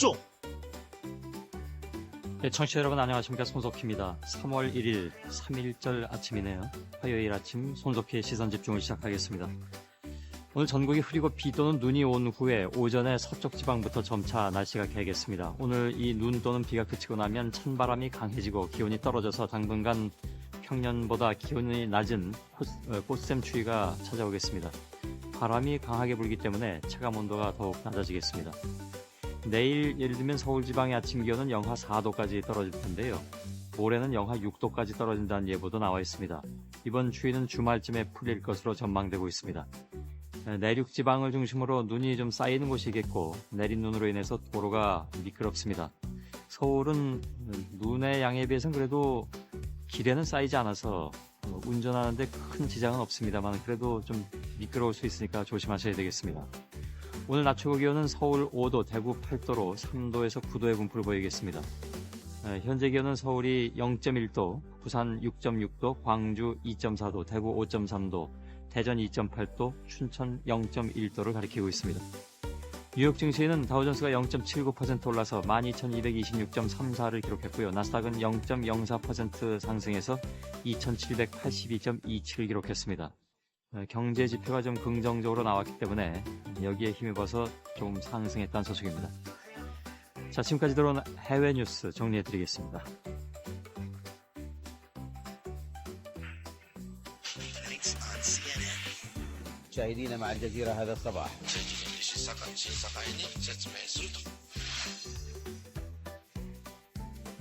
집중! 네, 청취자 여러분 안녕하십니까. 손석희입니다. 3월 1일 3.1절 아침이네요. 화요일 아침 손석희의 시선집중을 시작하겠습니다. 오늘 전국이 흐리고 비 또는 눈이 온 후에 오전에 서쪽 지방부터 점차 날씨가 개겠습니다. 오늘 이 눈 또는 비가 그치고 나면 찬바람이 강해지고 기온이 떨어져서 당분간 평년보다 기온이 낮은 꽃샘 추위가 찾아오겠습니다. 바람이 강하게 불기 때문에 체감 온도가 더욱 낮아지겠습니다. 내일 예를 들면 서울 지방의 아침 기온은 영하 4도까지 떨어질 텐데요. 모레는 영하 6도까지 떨어진다는 예보도 나와 있습니다. 이번 추위는 주말쯤에 풀릴 것으로 전망되고 있습니다. 내륙 지방을 중심으로 눈이 좀 쌓이는 곳이겠고 내린 눈으로 인해서 도로가 미끄럽습니다. 서울은 눈의 양에 비해서는 그래도 길에는 쌓이지 않아서 운전하는데 큰 지장은 없습니다만 그래도 좀 미끄러울 수 있으니까 조심하셔야 되겠습니다. 오늘 낮 최고 기온은 서울 5도, 대구 8도로 3도에서 9도의 분포를 보이겠습니다. 현재 기온은 서울이 0.1도, 부산 6.6도, 광주 2.4도, 대구 5.3도, 대전 2.8도, 춘천 0.1도를 가리키고 있습니다. 뉴욕 증시는 다우존스가 0.79% 올라서 12,226.34를 기록했고요. 나스닥은 0.04% 상승해서 2,782.27을 기록했습니다. 경제 지표가 좀 긍정적으로 나왔기 때문에 여기에 힘입어서 좀 상승했다는 소식입니다. 자, 지금까지 들어온 해외 뉴스 정리해드리겠습니다. شاهدين مع الجزيرة هذا الصباح.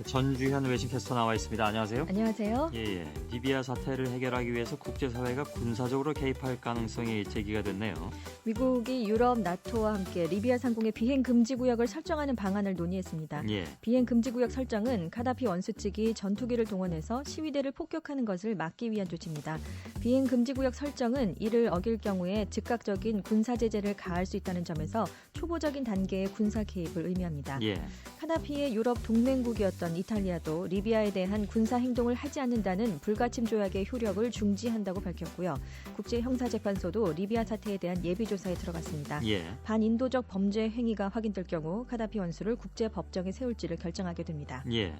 전주현 외신캐스터 나와 있습니다. 안녕하세요. 안녕하세요. 예. 리비아 사태를 해결하기 위해서 국제사회가 군사적으로 개입할 가능성이 제기가 됐네요. 미국이 유럽, 나토와 함께 리비아 상공의 비행 금지 구역을 설정하는 방안을 논의했습니다. 예. 비행 금지 구역 설정은 카다피 원수 측이 전투기를 동원해서 시위대를 폭격하는 것을 막기 위한 조치입니다. 비행 금지 구역 설정은 이를 어길 경우에 즉각적인 군사 제재를 가할 수 있다는 점에서 초보적인 단계의 군사 개입을 의미합니다. 예. 카다피의 유럽 동맹국이었던 이탈리아도 리비아에 대한 군사 행동을 하지 않는다는 불가침 조약의 효력을 중지한다고 밝혔고요. 국제형사재판소도 리비아 사태에 대한 예비조사에 들어갔습니다. 예. 반인도적 범죄 행위가 확인될 경우 카다피 원수를 국제법정에 세울지를 결정하게 됩니다. 예.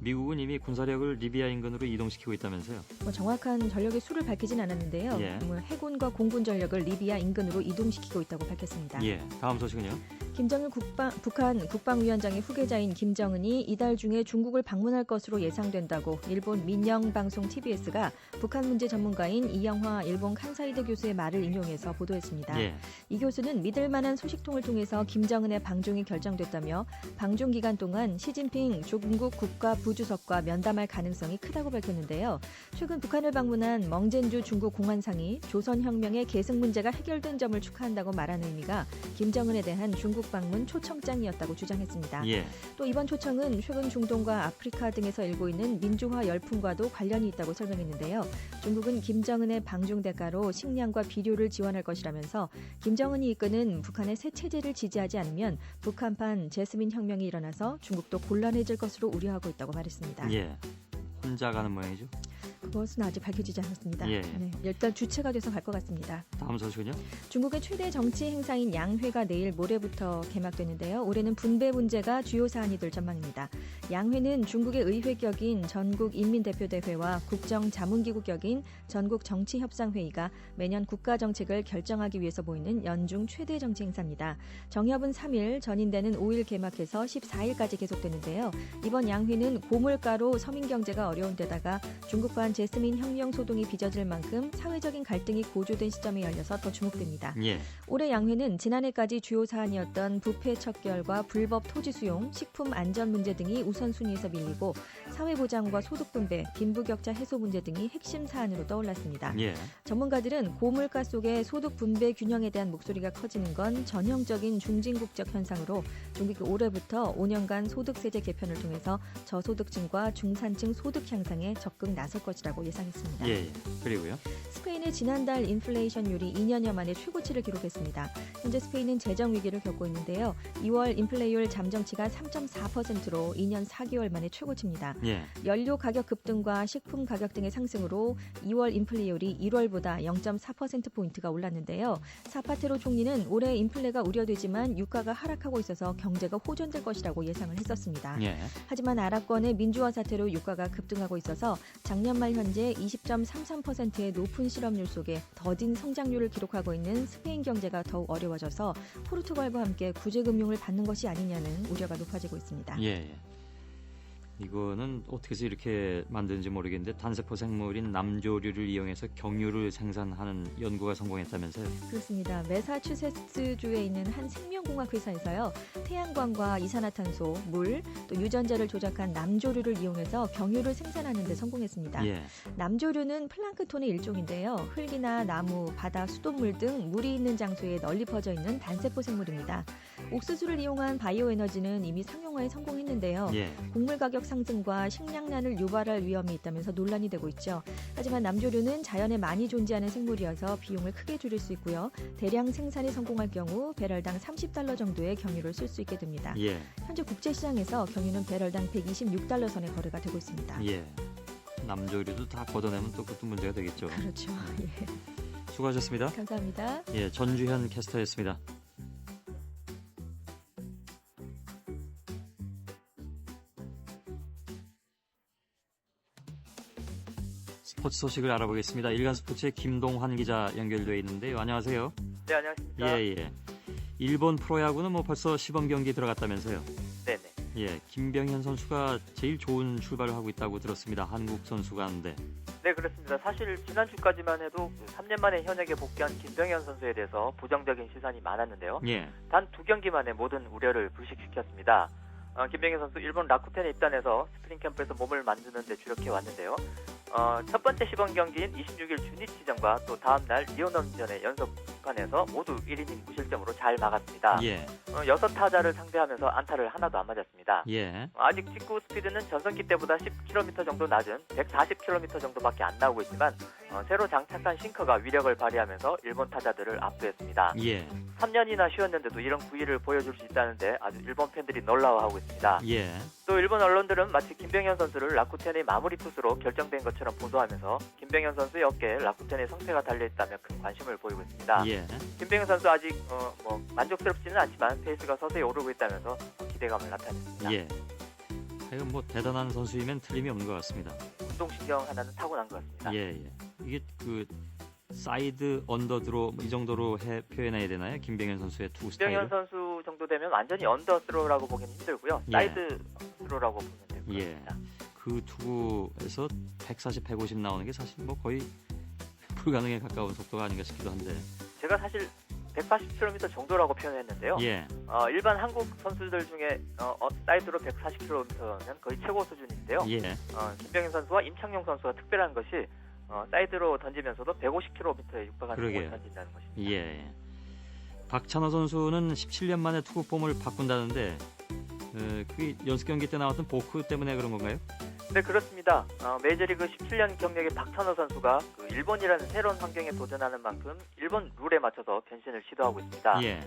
미국은 이미 군사력을 리비아 인근으로 이동시키고 있다면서요? 정확한 전력의 수를 밝히진 않았는데요. 예. 해군과 공군 전력을 리비아 인근으로 이동시키고 있다고 밝혔습니다. 예. 다음 소식은요? 김정일 북한 국방위원장의 후계자인 김정은이 이달 중에 중국을 방문할 것으로 예상된다고 일본 민영방송 TBS가 북한 문제 전문가인 이영화 일본 칸사이대 교수의 말을 인용해서 보도했습니다. 예. 이 교수는 믿을 만한 소식통을 통해서 김정은의 방중이 결정됐다며 방중 기간 동안 시진핑 중국 국가 부주석과 면담할 가능성이 크다고 밝혔는데요. 최근 북한을 방문한 멍젠주 중국 공안상이 조선혁명의 계승 문제가 해결된 점을 축하한다고 말한 의미가 김정은에 대한 중국 방문 초청장이었다고 주장했습니다. 예. 또 이번 초청은 최근 중동과 아프리카 등에서 일고 있는 민주화 열풍과도 관련이 있다고 설명했는데요. 중국은 김정은의 방중 대가로 식량과 비료를 지원할 것이라면서 김정은이 이끄는 북한의 새 체제를 지지하지 않으면 북한판 제스민 혁명이 일어나서 중국도 곤란해질 것으로 우려하고 있다고 말했습니다. 예. 혼자 가는 모양이죠? 그것은 아직 밝혀지지 않았습니다. 예. 네, 일단 주체가 돼서 갈 것 같습니다. 다음 소식은요? 중국의 최대 정치 행사인 양회가 내일 모레부터 개막되는데요. 올해는 분배 문제가 주요 사안이 될 전망입니다. 양회는 중국의 의회 격인 전국인민대표대회와 국정자문기구 격인 전국정치협상회의가 매년 국가정책을 결정하기 위해서 모이는 연중 최대 정치 행사입니다. 정협은 3일, 전인대는 5일 개막해서 14일까지 계속되는데요. 이번 양회는 고물가로 서민경제가 어려운 데다가 중국판 제스민 혁명 소동이 빚어질 만큼 사회적인 갈등이 고조된 시점에 열려서 더 주목됩니다. 예. 올해 양회는 지난해까지 주요 사안이었던 부패 척결과 불법 토지 수용, 식품 안전 문제 등이 우선순위에서 밀리고 사회보장과 소득 분배, 빈부격차 해소 문제 등이 핵심 사안으로 떠올랐습니다. 예. 전문가들은 고물가 속의 소득 분배 균형에 대한 목소리가 커지는 건 전형적인 중진국적 현상으로 중국이 올해부터 5년간 소득세제 개편을 통해서 저소득층과 중산층 소득 향상에 적극 나설 것이라고 예상했습니다. 예. 그리고요? 스페인의 지난달 인플레이션율이 2년여 만에 최고치를 기록했습니다. 현재 스페인은 재정 위기를 겪고 있는데요. 2월 인플레이율 잠정치가 3.4%로 2년 4개월 만에 최고치입니다. 예. 연료 가격 급등과 식품 가격 등의 상승으로 2월 인플레율이 1월보다 0.4%포인트가 올랐는데요. 사파테로 총리는 올해 인플레가 우려되지만 유가가 하락하고 있어서 경제가 호전될 것이라고 예상을 했었습니다. 예. 하지만 아랍권의 민주화 사태로 유가가 급등하고 있어서 작년 말 현재 20.33%의 높은 실업률 속에 더딘 성장률을 기록하고 있는 스페인 경제가 더욱 어려워져서 포르투갈과 함께 구제금융을 받는 것이 아니냐는 우려가 높아지고 있습니다. 예. 이거는 어떻게 해서 이렇게 만드는지 모르겠는데 단세포 생물인 남조류를 이용해서 경유를 생산하는 연구가 성공했다면서요? 그렇습니다. 매사추세츠주에 있는 한 생명공학 회사에서요. 태양광과 이산화탄소, 물, 또 유전자를 조작한 남조류를 이용해서 경유를 생산하는 데 성공했습니다. 예. 남조류는 플랑크톤의 일종인데요. 흙이나 나무, 바다, 수돗물 등 물이 있는 장소에 널리 퍼져 있는 단세포 생물입니다. 옥수수를 이용한 바이오 에너지는 이미 상용화에 성공했는데요. 예. 곡물 가격 상승과 식량난을 유발할 위험이 있다면서 논란이 되고 있죠. 하지만 남조류는 자연에 많이 존재하는 생물이어서 비용을 크게 줄일 수 있고요. 대량 생산이 성공할 경우 배럴당 $30 정도의 경유를 쓸 수 있게 됩니다. 예. 현재 국제시장에서 경유는 배럴당 $126 선에 거래가 되고 있습니다. 예. 남조류도 다 걷어내면 또 그것도 문제가 되겠죠. 그렇죠. 예. 수고하셨습니다. 감사합니다. 예, 전주현 캐스터였습니다. 스포츠 소식을 알아보겠습니다. 일간 스포츠의 김동환 기자 연결되어 있는데요. 안녕하세요. 네, 안녕하십니까. 예. 일본 프로야구는 뭐 벌써 시범 경기 들어갔다면서요. 네네. 예, 김병현 선수가 제일 좋은 출발을 하고 있다고 들었습니다. 한국 선수가 하는데. 네, 그렇습니다. 사실 지난주까지만 해도 3년 만에 현역에 복귀한 김병현 선수에 대해서 부정적인 시선이 많았는데요. 예. 단 2경기 만에 모든 우려를 불식시켰습니다. 김병현 선수 일본 라쿠텐에 입단해서 스프링 캠프에서 몸을 만드는 데 주력해 왔는데요. 첫 번째 시범 경기인 26일 주니치전과 또 다음 날 리오넘전의 연속판에서 모두 1이닝 무실점으로 잘 막았습니다. 예. 6타자를 상대하면서 안타를 하나도 안 맞았습니다. 예. 아직 직구 스피드는 전성기 때보다 10km 정도 낮은 140km 정도밖에 안 나오고 있지만 새로 장착한 싱커가 위력을 발휘하면서 일본 타자들을 압도했습니다. 예. 3년이나 쉬었는데도 이런 구위를 보여줄 수 있다는데 아주 일본 팬들이 놀라워하고 있습니다. 예. 또 일본 언론들은 마치 김병현 선수를 라쿠텐의 마무리 투수로 결정된 것처럼 보도하면서 김병현 선수의 어깨에 라쿠텐의 성패가 달려있다며 큰 관심을 보이고 있습니다. 예. 김병현 선수 아직 만족스럽지는 않지만 페이스가 서서히 오르고 있다면서 기대감을 나타냈습니다. 예. 하여간 뭐 대단한 선수이면 틀림이 없는 것 같습니다. 운동신경 하나는 타고난 것 같습니다. 예. 이게 그 사이드 언더드로 이 정도로 표현해야 되나요? 김병현 선수의 투구 스타일. 김병현 선수 정도 되면 완전히 언더스로라고 보기는 힘들고요. 예. 사이드 스로라고 보면 될 것 예. 같습니다. 그 투구에서 140, 150 나오는 게 사실 뭐 거의 불가능에 가까운 속도가 아닌가 싶기도 한데. 제가 사실 180km 정도라고 표현했는데요. 예. 일반 한국 선수들 중에 사이드로 140km면 거의 최고 수준인데요. 예. 김병현 선수와 임창용 선수가 특별한 것이 사이드로 던지면서도 150km에 육박하는 그러게요. 공을 던진다는 것입니다. 예. 박찬호 선수는 17년 만에 투구 폼을 바꾼다는데 그게 연습 경기 때 나왔던 보크 때문에 그런 건가요? 네, 그렇습니다. 메이저리그 17년 경력의 박찬호 선수가 그 일본이라는 새로운 환경에 도전하는 만큼 일본 룰에 맞춰서 변신을 시도하고 있습니다. 예.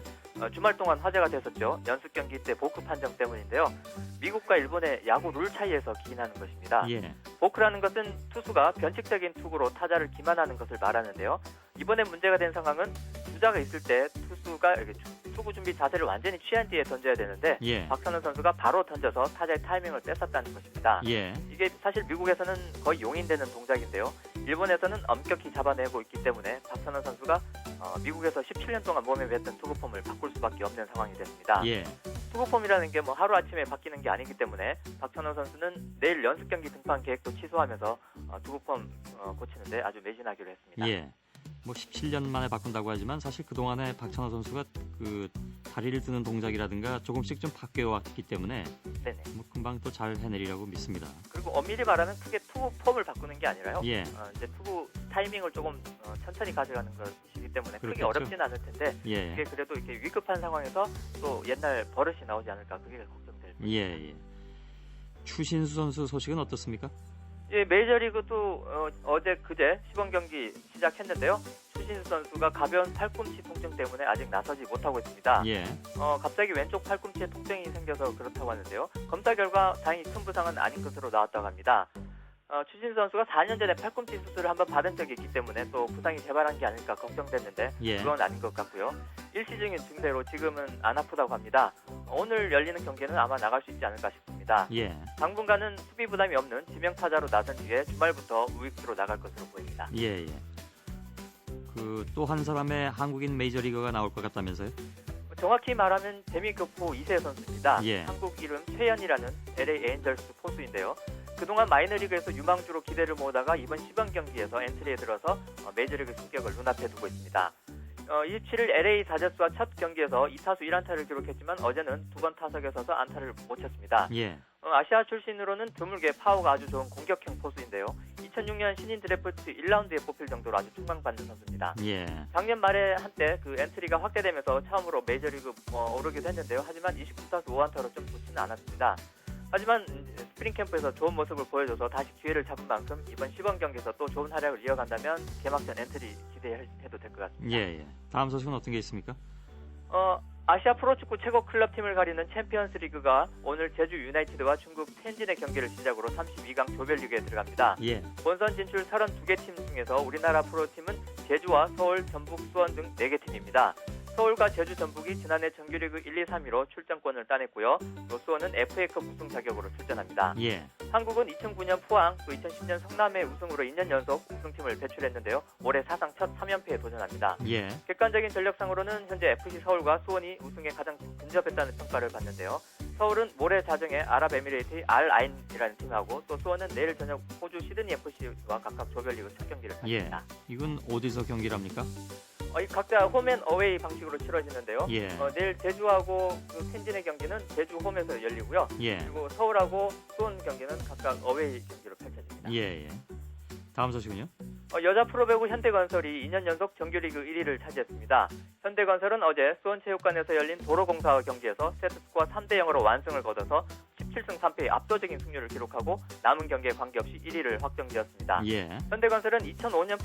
주말 동안 화제가 됐었죠. 연습 경기 때 보크 판정 때문인데요. 미국과 일본의 야구 룰 차이에서 기인하는 것입니다. 예. 보크라는 것은 투수가 변칙적인 투구로 타자를 기만하는 것을 말하는데요. 이번에 문제가 된 상황은 주자가 있을 때 투수가 이렇게 투구 준비 자세를 완전히 취한 뒤에 던져야 되는데 예. 박찬호 선수가 바로 던져서 타자의 타이밍을 뺏었다는 것입니다. 예. 이게 사실 미국에서는 거의 용인되는 동작인데요. 일본에서는 엄격히 잡아내고 있기 때문에 박찬호 선수가 미국에서 17년 동안 몸에 뱉던 투구폼을 바꿀 수밖에 없는 상황이 됐습니다. 예. 투구폼이라는 게 뭐 하루아침에 바뀌는 게 아니기 때문에 박찬호 선수는 내일 연습 경기 등판 계획도 취소하면서 투구폼 고치는데 아주 매진하기로 했습니다. 예. 뭐 17년 만에 바꾼다고 하지만 사실 그동안에 박찬호 선수가 그 다리를 드는 동작이라든가 조금씩 좀 바뀌어 왔기 때문에 네네. 뭐 금방 또 잘 해내리라고 믿습니다. 그리고 엄밀히 말하면 크게 투구 폼을 바꾸는 게 아니라요. 예. 이제 투구 타이밍을 조금 천천히 가져가는 것이기 때문에 크게 그렇겠죠. 어렵진 않을 텐데 예. 그게 그래도 이렇게 위급한 상황에서 또 옛날 버릇이 나오지 않을까 그게 걱정됩니다. 예. 추신수 선수 소식은 어떻습니까? 예, 메이저리그도 어제 그제 시범 경기 시작했는데요. 추신수 선수가 가벼운 팔꿈치 통증 때문에 아직 나서지 못하고 있습니다. 예. 갑자기 왼쪽 팔꿈치에 통증이 생겨서 그렇다고 하는데요. 검사 결과 다행히 큰 부상은 아닌 것으로 나왔다고 합니다. 추신수 선수가 4년 전에 팔꿈치 수술을 한번 받은 적이 있기 때문에 또 부상이 재발한 게 아닐까 걱정됐는데 예. 그건 아닌 것 같고요. 일시적인 증세로 지금은 안 아프다고 합니다. 오늘 열리는 경기는 아마 나갈 수 있지 않을까 싶습니다. 예. 당분간은 수비 부담이 없는 지명 타자로 나선 뒤에 주말부터 우익수로 나갈 것으로 보입니다. 예. 그 또 한 사람의 한국인 메이저리거가 나올 것 같다면서요? 정확히 말하면 재미교포 2세 선수입니다. 예. 한국 이름 최연이라는 LA 에인절스 포수인데요. 그동안 마이너리그에서 유망주로 기대를 모으다가 이번 시범 경기에서 엔트리에 들어서 메이저리그 승격을 눈앞에 두고 있습니다. 27일 LA 다저스와 첫 경기에서 2타수 1안타를 기록했지만 어제는 두 번 타석에 서서 안타를 못 쳤습니다. 예. 아시아 출신으로는 드물게 파워가 아주 좋은 공격형 포수인데요. 2006년 신인 드래프트 1라운드에 뽑힐 정도로 아주 충망받는 선수입니다. 예. 작년 말에 한때 그 엔트리가 확대되면서 처음으로 메이저리그 오르기도 했는데요. 하지만 29타수 5안타로 좀 좋지는 않았습니다. 하지만 스프링 캠프에서 좋은 모습을 보여줘서 다시 기회를 잡은 만큼 이번 시범 경기에서 또 좋은 활약을 이어간다면 개막전 엔트리 기대해도 될 것 같습니다. 예. 다음 소식은 어떤 게 있습니까? 아시아 프로축구 최고 클럽팀을 가리는 챔피언스 리그가 오늘 제주 유나이티드와 중국 텐진의 경기를 시작으로 32강 조별리그에 들어갑니다. 예. 본선 진출 32개 팀 중에서 우리나라 프로팀은 제주와 서울, 전북, 수원 등 4개 팀입니다. 서울과 제주, 전북이 지난해 정규리그 1, 2, 3위로 출전권을 따냈고요. 또 수원은 FA컵 우승 자격으로 출전합니다. 예. 한국은 2009년 포항, 또 2010년 성남의 우승으로 2년 연속 우승팀을 배출했는데요. 올해 사상 첫 3연패에 도전합니다. 예. 객관적인 전력상으로는 현재 FC 서울과 수원이 우승에 가장 근접했다는 평가를 받는데요. 서울은 모레 자정에 아랍에미레이트의 알 아인이라는 팀하고 또 수원은 내일 저녁 호주 시드니 FC와 각각 조별리그 첫 경기를 펼칩니다. 이건 어디서 경기랍니까? 각자 홈앤 어웨이 방식으로 치러지는데요. 예. 내일 제주하고 그 텐진의 경기는 제주 홈에서 열리고요. 예. 그리고 서울하고 수원 경기는 각각 어웨이 경기로 펼쳐집니다. 예. 다음 소식은요? 여자 프로배구 현대건설이 2년 연속 정규리그 1위를 차지했습니다. 현대건설은 어제 수원체육관에서 열린 도로공사와 경기에서 세트스코어 3대0으로 완승을 거둬서 17승 3패의 압도적인 승률을 기록하고 남은 경기에 관계없이 1위를 확정지었습니다. 예. 현대건설은 2005년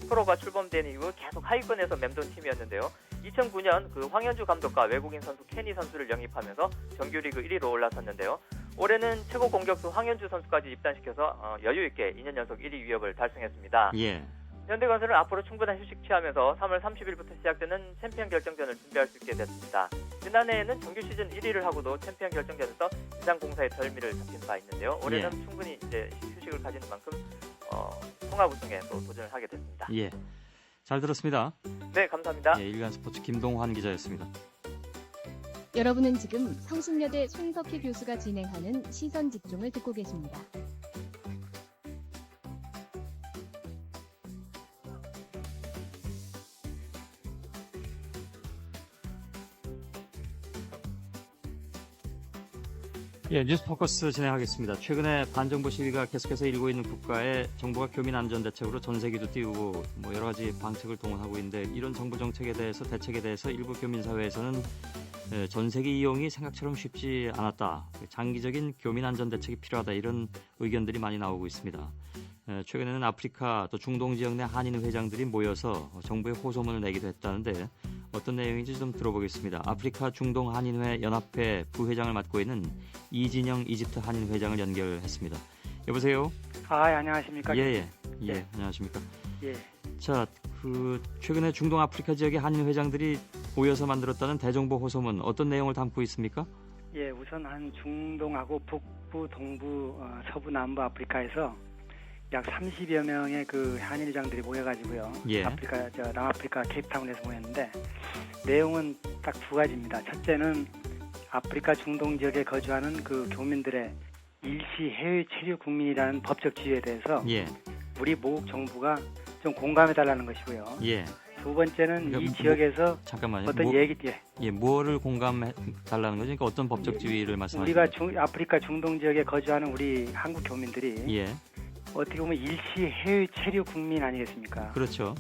프로가 출범된 이후 계속 하위권에서 맴돈 팀이었는데요. 2009년 그 황현주 감독과 외국인 선수 케니 선수를 영입하면서 정규리그 1위로 올라섰는데요. 올해는 최고 공격수 황현주 선수까지 입단시켜서 여유 있게 2년 연속 1위 위협을 달성했습니다. 예. 현대건설은 앞으로 충분한 휴식 취하면서 3월 30일부터 시작되는 챔피언 결정전을 준비할 수 있게 됐습니다. 지난해에는 정규 시즌 1위를 하고도 챔피언 결정전에서 인상공사의 덜미를 잡힌 바 있는데요. 올해는 충분히 이제 휴식을 가지는 만큼 통합 우승에 또 도전을 하게 됐습니다. 예. 잘 들었습니다. 네, 감사합니다. 예, 일간 스포츠 김동환 기자였습니다. 여러분은 지금 성신여대 손석희 교수가 진행하는 시선 집중을 듣고 계십니다. 예, 뉴스 포커스 진행하겠습니다. 최근에 반정부 시위가 계속해서 일고 있는 국가에 정부가 교민 안전 대책으로 전세기도 띄우고 여러 가지 방책을 동원하고 있는데 이런 정부 정책에 대해서 대책에 대해서 일부 교민 사회에서는 전세기 이용이 생각처럼 쉽지 않았다. 장기적인 교민 안전 대책이 필요하다. 이런 의견들이 많이 나오고 있습니다. 최근에는 아프리카 또 중동 지역 내 한인 회장들이 모여서 정부에 호소문을 내기도 했다는데 어떤 내용인지 좀 들어보겠습니다. 아프리카 중동 한인회 연합회 부회장을 맡고 있는 이진영 이집트 한인 회장을 연결했습니다. 여보세요? 안녕하십니까? 예, 안녕하십니까? 예. 자, 최근에 중동 아프리카 지역의 한인 회장들이 모여서 만들었다는 대정부 호소문 어떤 내용을 담고 있습니까? 예, 우선 한 중동하고 북부, 동부, 서부, 남부 아프리카에서 약 30여 명의 그 한인 회장들이 모여가지고요. 예. 남아프리카 케이프타운에서 모였는데 내용은 딱 두 가지입니다. 첫째는 아프리카 중동 지역에 거주하는 그 교민들의 일시 해외 체류 국민이라는 법적 지위에 대해서 예. 우리 모국 정부가 좀 공감해달라는 것이고요. 예. 두 번째는 그러니까 이 지역에서 잠깐만요. 어떤 뭐를 공감해 달라는 거죠? 그러니까 어떤 법적 지위를 말씀하시는 우리가 아프리카 중동 지역에 거주하는 우리 한국 교민들이 예. 어떻게 보면 일시 해외 체류 국민 아니겠습니까? 그렇죠.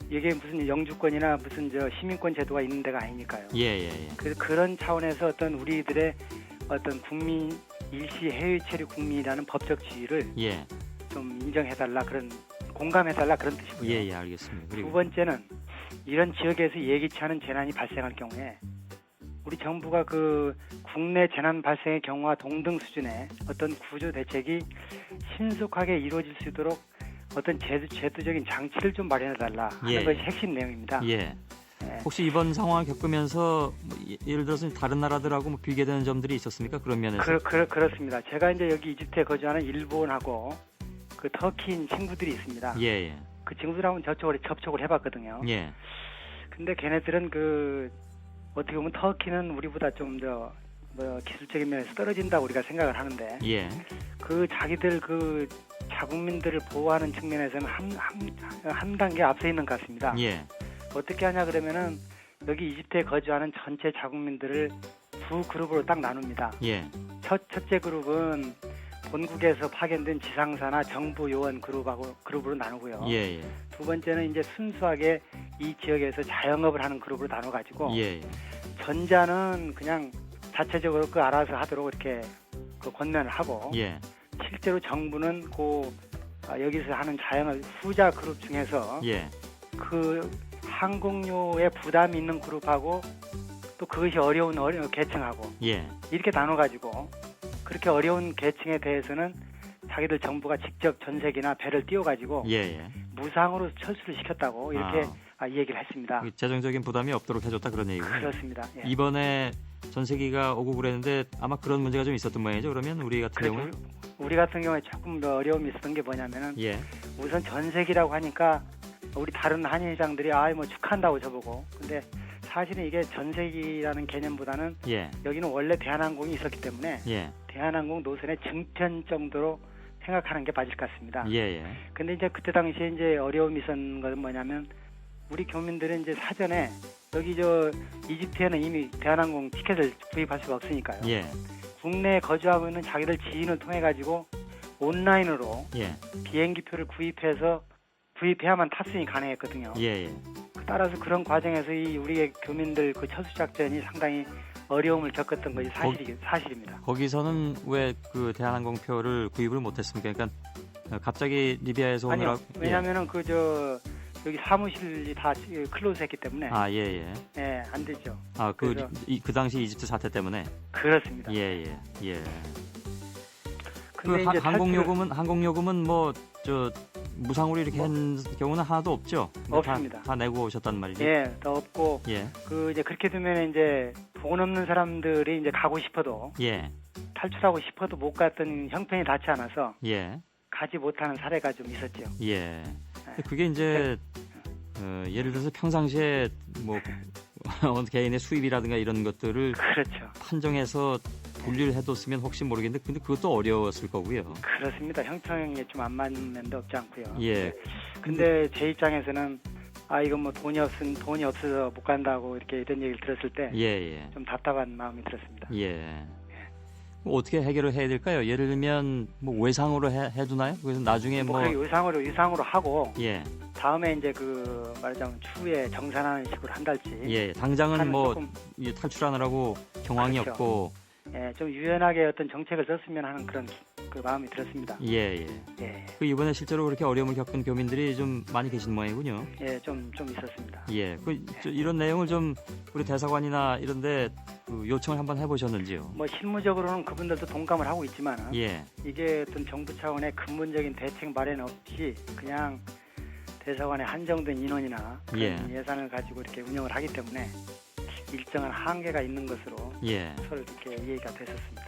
이게 무슨 영주권이나 무슨 시민권 제도가 있는 데가 아니니까요. 예. 그래서 그런 차원에서 어떤 우리들의 어떤 국민 일시 해외 체류 국민이라는 법적 지위를 예. 좀 인정해달라 그런 공감해달라 그런 뜻이고요. 예, 예, 알겠습니다. 두 그리고 번째는 이런 지역에서 예기치 않은 재난이 발생할 경우에 우리 정부가 그 국내 재난 발생의 경우와 동등 수준의 어떤 구조 대책이 신속하게 이루어질 수 있도록 어떤 제도적인 장치를 좀 마련해달라 하는 예. 것이 핵심 내용입니다. 예. 예. 혹시 이번 상황을 겪으면서 뭐 예를 들어서 다른 나라들하고 뭐 비교되는 점들이 있었습니까? 그런 면에서. 그렇습니다. 제가 이제 여기 이집트에 거주하는 일본하고 그 터키인 친구들이 있습니다. 예, 예. 그 친구들하고 저쪽으로 접촉을 해봤거든요. 예. 근데 걔네들은 그 어떻게 보면 터키는 우리보다 좀 더 기술적인 면에서 떨어진다고 우리가 생각을 하는데 예. 그 자기들 그 자국민들을 보호하는 측면에서는 한 단계 앞서 있는 것 같습니다. 예. 어떻게 하냐 그러면은 여기 이집트에 거주하는 전체 자국민들을 두 그룹으로 딱 나눕니다. 예. 첫째 그룹은 본국에서 파견된 지상사나 정부 요원 그룹으로 나누고요. 예, 예. 두 번째는 이제 순수하게 이 지역에서 자영업을 하는 그룹으로 나눠가지고 예, 예. 전자는 그냥 자체적으로 그 알아서 하도록 이렇게 그 권면을 하고 예. 실제로 정부는 여기서 하는 자영업 후자 그룹 중에서 예. 그 항공료에 부담이 있는 그룹하고 또 그것이 어려운 계층하고 예. 이렇게 나눠가지고 그렇게 어려운 계층에 대해서는 자기들 정부가 직접 전세기나 배를 띄워가지고 예, 예. 무상으로 철수를 시켰다고 이렇게 얘기를 했습니다. 재정적인 부담이 없도록 해줬다 그런 얘기고요. 그렇습니다. 예. 이번에 전세기가 오고 그랬는데 아마 그런 문제가 좀 있었던 모양이죠. 그러면 우리 같은 그래서 경우는 우리 같은 경우에 조금 더 어려움이 있었던 게 뭐냐면은 예. 우선 전세기라고 하니까 우리 다른 한인 회장들이 뭐 축하한다고 저보고 근데 사실은 이게 전세기라는 개념보다는 예. 여기는 원래 대한항공이 있었기 때문에 예. 대한항공 노선의 증편 정도로 생각하는 게 맞을 것 같습니다. 예, 예. 근데 이제 그때 당시에 이제 어려움이 있었던 것은 뭐냐면 우리 교민들은 이제 사전에 여기 이집트에는 이미 대한항공 티켓을 구입할 수가 없으니까요. 예. 국내에 거주하고 있는 자기들 지인을 통해 가지고 온라인으로 예. 비행기표를 구입해야만 탑승이 가능했거든요. 예, 예. 따라서 그런 과정에서 우리의 교민들 그 철수 작전이 상당히 어려움을 겪었던 것이 사실입니다. 거기서는 왜 그 대한항공표를 구입을 못했습니까? 그러니까 갑자기 리비아에서 오느라 아니요. 왜냐하면은 여기 사무실이 다 클로즈했기 때문에 예. 안 되죠. 그 당시 이집트 사태 때문에 그렇습니다. 예. 근데 그 이제 항공요금은 뭐 무상으로 이렇게 한 경우는 하나도 없죠. 없습니다. 다 내고 오셨단 말이죠. 예, 더 없고 예. 이제 그렇게 되면 이제 돈 없는 사람들이 이제 가고 싶어도 예. 탈출하고 싶어도 못 갔던 형편이 닿지 않아서 예. 가지 못하는 사례가 좀 있었죠. 예. 그게 이제 예를 들어서 평상시에 뭐 개인의 수입이라든가 이런 것들을 그렇죠. 판정해서 분리를 해뒀으면 혹시 모르겠는데 근데 그것도 어려웠을 거고요. 그렇습니다. 형평에 좀 안 맞는 면도 없지 않고요. 예. 근데 제 입장에서는 이건 뭐 돈이 없어서 못 간다고 이런 얘기를 들었을 때 좀 답답한 마음이 들었습니다. 예. 뭐 어떻게 해결을 해야 될까요? 예를 들면 뭐 외상으로 해두나요? 그래서 나중에 유상으로 하고 예. 다음에 이제 말하자면 추후에 정산하는 식으로 한 달치. 예. 당장은 뭐 조금, 탈출하느라고 경황이 그렇죠. 없고. 예, 좀 유연하게 어떤 정책을 썼으면 하는 그런 마음이 들었습니다. 예. 그 이번에 실제로 그렇게 어려움을 겪은 교민들이 좀 많이 계신 모양이군요. 예, 좀 있었습니다. 예. 이런 내용을 좀 우리 대사관이나 이런데 요청을 한번 해보셨는지요? 뭐 실무적으로는 그분들도 동감을 하고 있지만 예. 이게 어떤 정부 차원의 근본적인 대책 마련 없이 그냥 대사관의 한정된 인원이나 그런 예산을 가지고 이렇게 운영을 하기 때문에 일정한 한계가 있는 것으로 서로 이렇게 이해가 됐었습니다.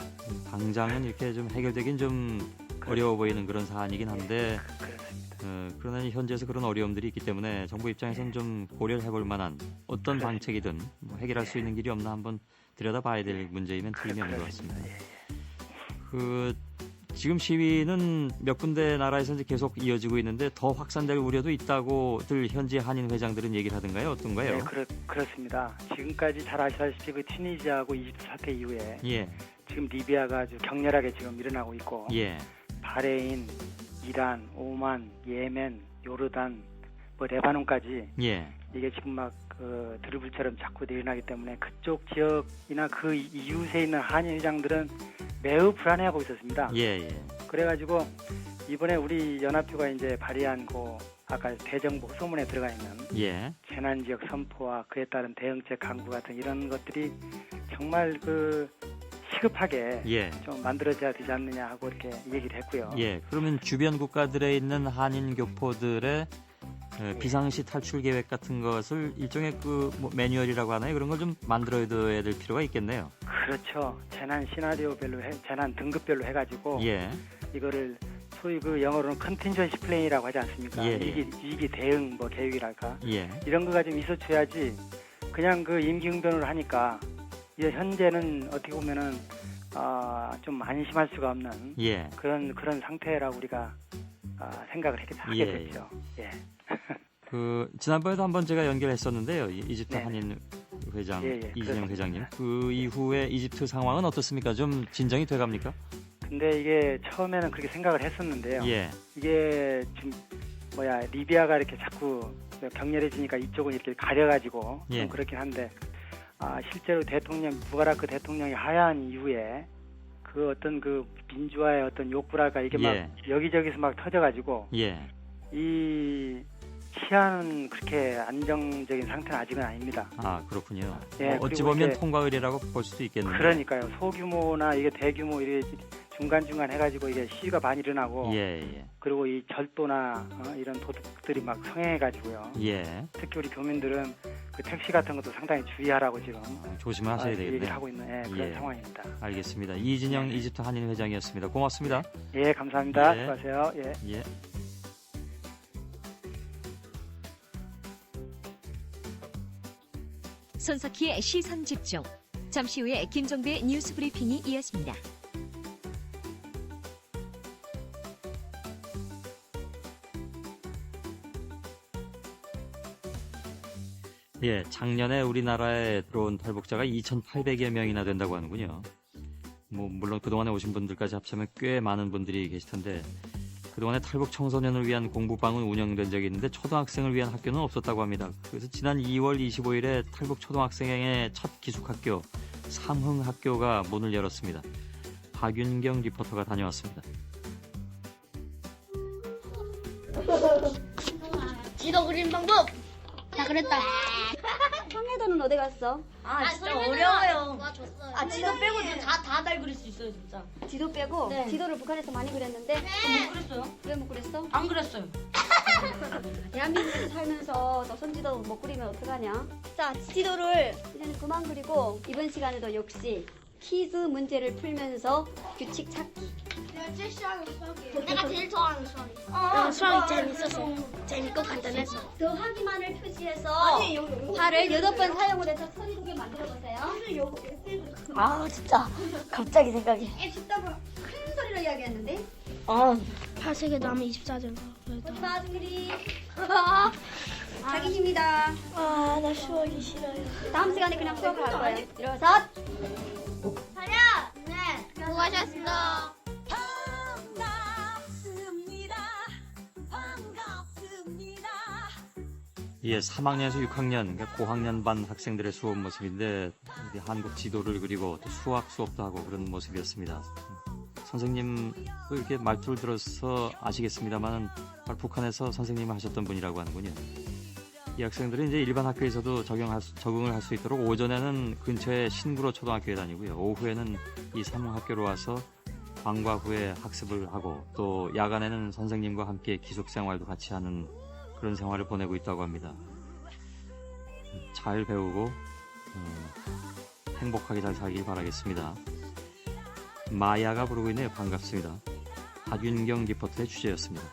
당장은 이렇게 좀 해결되긴 좀 어려워 보이는 그런 사안이긴 한데 그렇습니다. 그러나 현지에서 그런 어려움들이 있기 때문에 정부 입장에서는 좀 고려를 해볼 만한 어떤 방책이든 해결할 수 있는 길이 없나 한번 들여다봐야 될 문제이면 틀림이 없는 것 같습니다. 지금 시위는 몇 군데 나라에서 이제 계속 이어지고 있는데 더 확산될 우려도 있다고들 현지 한인 회장들은 얘기를 하던가요? 어떤가요? 네, 그렇습니다. 지금까지 잘 아시다시피 그 튀니지하고 이집트 사태 이후에 지금 리비아가 아주 격렬하게 지금 일어나고 있고 바레인, 이란, 오만, 예멘, 요르단, 레바논까지 이게 지금 막 드리블처럼 자꾸 일어나기 때문에 그쪽 지역이나 그 이웃에 있는 한인 회장들은 매우 불안해하고 있었습니다. 그래가지고 이번에 우리 연합주가 이제 발의한 그 아까 대정부 소문에 들어가 있는 예. 재난지역 선포와 그에 따른 대응책 강구 같은 이런 것들이 정말 그 시급하게 예. 좀 만들어져야 되지 않느냐 하고 이렇게 얘기를 했고요. 예. 그러면 주변 국가들에 있는 한인 교포들의 비상시 탈출 계획 같은 것을 일종의 뭐 매뉴얼이라고 하나요? 그런 걸 좀 만들어야 될 필요가 있겠네요. 그렇죠. 재난 시나리오별로 재난 등급별로 해가지고 예. 이거를 소위 그 영어로는 컨틴전시 플랜이라고 하지 않습니까? 예, 예. 위기 대응 뭐 계획이랄까 예. 이런 거가 좀 있어줘야지 그냥 그 임기응변을 하니까 이제 현재는 어떻게 보면은 좀 안심할 수가 없는 예. 그런 상태라고 우리가 생각을 하게 예, 됐죠. 예. 지난번에도 한번 제가 연결했었는데요. 이집트 네. 한인 회장 예, 이진영 그렇습니다. 회장님. 그 이후에 이집트 상황은 어떻습니까? 좀 진정이 돼갑니까? 근데 이게 처음에는 그렇게 생각을 했었는데요. 예. 이게 지금 리비아가 이렇게 자꾸 격렬해지니까 이쪽은 이렇게 가려가지고 예. 좀 그렇긴 한데 실제로 무바라크 대통령이 하야한 이후에 그 어떤 그 민주화의 어떤 욕구랄까 이게 막 예. 여기저기서 막 터져가지고 예. 이 치안은 그렇게 안정적인 상태는 아직은 아닙니다. 아, 그렇군요. 예, 어찌 그리고 보면 이제 통과 의례라고 볼 수도 있겠네요. 그러니까요. 소규모나 이게 대규모 이게 중간중간 해가지고 이게 시위가 많이 일어나고 예, 예. 그리고 이 절도나 이런 도둑들이 막 성행해가지고요. 예. 특히 우리 교민들은 그 택시 같은 것도 상당히 주의하라고 지금 조심하셔야 얘기를 되겠네요. 하고 있는 그런 예. 상황입니다. 알겠습니다. 이진영 이집트 한인 회장이었습니다. 고맙습니다. 예, 감사합니다. 예. 수고하세요. 예. 예. 손석희의 시선 집중. 잠시 후에 김종배의 뉴스 브리핑이 이어집니다. 예, 작년에 우리나라에 들어온 탈북자가 2,800여 명이나 된다고 하는군요. 물론 그동안에 오신 분들까지 합치면 꽤 많은 분들이 계실 텐데, 그동안에 탈북 청소년을 위한 공부방은 운영된 적이 있는데 초등학생을 위한 학교는 없었다고 합니다. 그래서 지난 2월 25일에 탈북 초등학생의 첫 기숙학교, 삼흥학교가 문을 열었습니다. 박윤경 리포터가 다녀왔습니다. 지도 그리는 방법. 다 그랬다. 청해도는 어디 갔어? 진짜 어려워요. 지도 빼고 다 잘 그릴 수 있어요, 진짜. 지도 빼고 네. 지도를 북한에서 많이 그렸는데 못 그렸어요? 왜 못 그렸어? 안 그렸어요. 대한민국에 살면서 조선지도 못 그리면 어떡하냐? 자, 지도를 이제는 그만 그리고 이번 시간에도 역시 퀴즈 문제를 풀면서 규칙 찾기. 내가 제일 좋아하는 수학이. 수학이 재밌었어. 재밌고 간단해서. 더하기만을 표시해서 팔을 8번 사용을 해서 선이 2개 만들어 보세요. 진짜 갑자기 생각이. 쉽다고 큰 소리로 이야기했는데. 8세계 남은 24점. 자, 준비. 자기입니다. 나 수학이 싫어요. 다음 시간에 그냥 수업을 할 거예요. 일어서. 네. 수고하셨습니다. 예, 3학년에서 6학년, 그러니까 고학년 반 학생들의 수업 모습인데 한국 지도를 그리고 또 수학 수업도 하고 그런 모습이었습니다. 선생님도 이렇게 말투를 들어서 아시겠습니다만 북한에서 선생님을 하셨던 분이라고 하는군요. 이 학생들은 이제 일반 학교에서도 적응을 할 수 있도록 오전에는 근처에 신구로 초등학교에 다니고요. 오후에는 이 삼흥학교로 와서 방과 후에 학습을 하고 또 야간에는 선생님과 함께 기숙생활도 같이 하는 그런 생활을 보내고 있다고 합니다. 잘 배우고 행복하게 잘 살길 바라겠습니다. 마야가 부르고 있네요. 반갑습니다. 박윤경 리포터의 주제였습니다.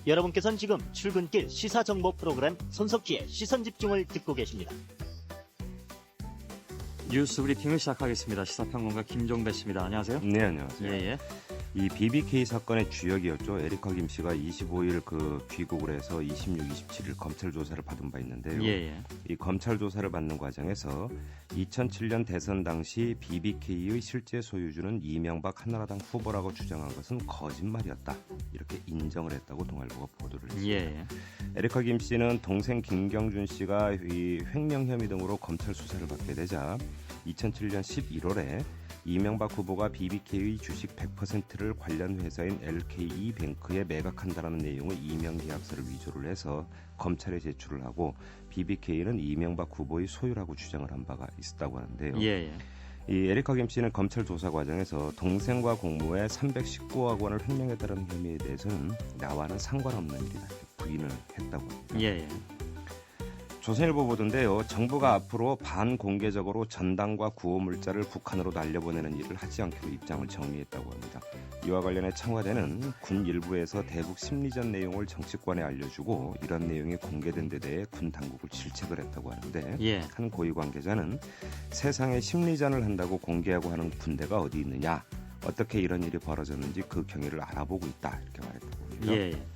여러분께서는 지금 출근길 시사정보 프로그램 손석희의 시선집중을 듣고 계십니다. 뉴스 브리핑을 시작하겠습니다. 시사평론가 김종배 씨입니다. 안녕하세요. 네, 안녕하세요. 예. 이 BBK 사건의 주역이었죠. 에리카 김 씨가 25일 귀국을 해서 26, 27일 검찰 조사를 받은 바 있는데요. 예. 이 검찰 조사를 받는 과정에서 2007년 대선 당시 BBK의 실제 소유주는 이명박 한나라당 후보라고 주장한 것은 거짓말이었다. 이렇게 인정을 했다고 동아일보가 보도를 했습니다. 예. 에리카 김 씨는 동생 김경준 씨가 이 횡령 혐의 등으로 검찰 수사를 받게 되자 2007년 11월에 이명박 후보가 BBK의 주식 100%를 관련 회사인 LKE뱅크에 매각한다는 내용의 이명 계약서를 위조를 해서 검찰에 제출을 하고 BBK는 이명박 후보의 소유라고 주장을 한 바가 있었다고 하는데요. 예. 이 에리카 김 씨는 검찰 조사 과정에서 동생과 공모해 319억 원을 횡령했다는 혐의에 대해서는 나와는 상관없는 일이다 부인을 했다고 합니다. 예. 조선일보 보도인데요. 정부가 앞으로 반공개적으로 전당과 구호물자를 북한으로 날려보내는 일을 하지 않기로 입장을 정리했다고 합니다. 이와 관련해 청와대는 군 일부에서 대북 심리전 내용을 정치권에 알려주고 이런 내용이 공개된 데 대해 군 당국을 질책을 했다고 하는데 예. 한 고위 관계자는 세상에 심리전을 한다고 공개하고 하는 군대가 어디 있느냐, 어떻게 이런 일이 벌어졌는지 그 경위를 알아보고 있다 이렇게 말했다고 합니다. 예.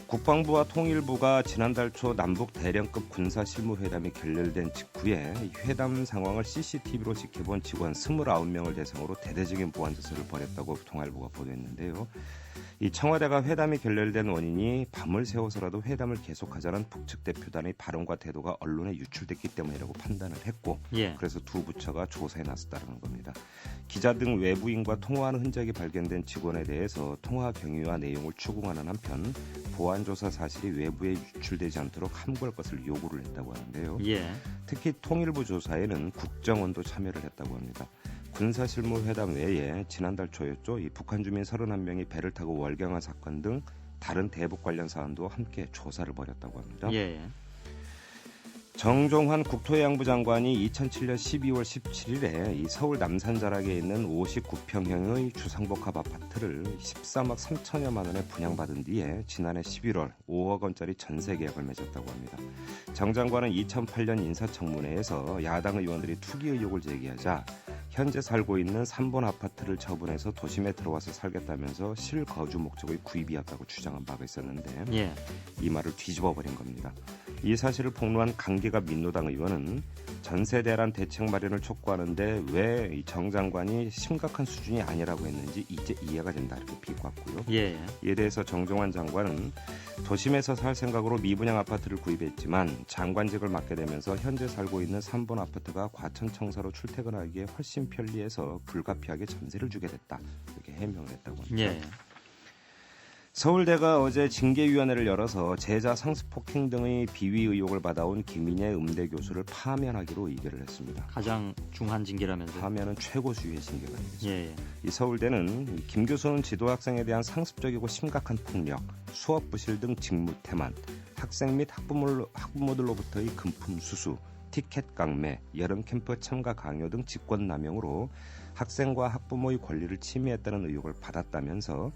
국방부와 통일부가 지난달 초 남북 대령급 군사실무회담이 결렬된 직후에 회담 상황을 CCTV로 지켜본 직원 29명을 대상으로 대대적인 보안조사를 벌였다고 동아일보가 보도했는데요. 이 청와대가 회담이 결렬된 원인이 밤을 새워서라도 회담을 계속하자는 북측 대표단의 발언과 태도가 언론에 유출됐기 때문이라고 판단을 했고 예. 그래서 두 부처가 조사에 나섰다는 겁니다. 기자 등 외부인과 통화하는 흔적이 발견된 직원에 대해서 통화 경위와 내용을 추궁하는 한편 보안조사 사실이 외부에 유출되지 않도록 함구할 것을 요구를 했다고 하는데요. 예. 특히 통일부 조사에는 국정원도 참여를 했다고 합니다. 군사실무회담 외에 지난달 초였죠. 이 북한 주민 31명이 배를 타고 월경한 사건 등 다른 대북 관련 사안도 함께 조사를 벌였다고 합니다. 예. 정종환 국토해양부 장관이 2007년 12월 17일에 이 서울 남산자락에 있는 59평형의 주상복합 아파트를 13억 3천여만 원에 분양받은 뒤에 지난해 11월 5억 원짜리 전세 계약을 맺었다고 합니다. 정 장관은 2008년 인사청문회에서 야당 의원들이 투기 의혹을 제기하자 현재 살고 있는 3번 아파트를 처분해서 도심에 들어와서 살겠다면서 실거주 목적의 구입이었다고 주장한 바가 있었는데 예. 이 말을 뒤집어버린 겁니다. 이 사실을 폭로한 강기갑 민노당 의원은 전세 대란 대책 마련을 촉구하는데 왜 정 장관이 심각한 수준이 아니라고 했는지 이제 이해가 된다 이렇게 비꼬았고요. 예. 이에 대해서 정종환 장관은 도심에서 살 생각으로 미분양 아파트를 구입했지만 장관직을 맡게 되면서 현재 살고 있는 3번 아파트가 과천청사로 출퇴근하기에 훨씬 편리해서 불가피하게 전세를 주게 됐다 이렇게 해명을 했다고 합니다. 예. 서울대가 어제 징계위원회를 열어서 제자 성폭행 등의 비위 의혹을 받아온 김인혜 음대 교수를 파면하기로 의결을 했습니다. 가장 중한 징계라면서요? 파면은 최고 수위의 징계가 되겠습니다. 예. 이 서울대는 김 교수는 지도학생에 대한 상습적이고 심각한 폭력, 수업 부실 등 직무 태만, 학생 및 학부모들로부터의 금품 수수, 티켓 강매, 여름 캠프 참가 강요 등 직권 남용으로 학생과 학부모의 권리를 침해했다는 의혹을 받았다면서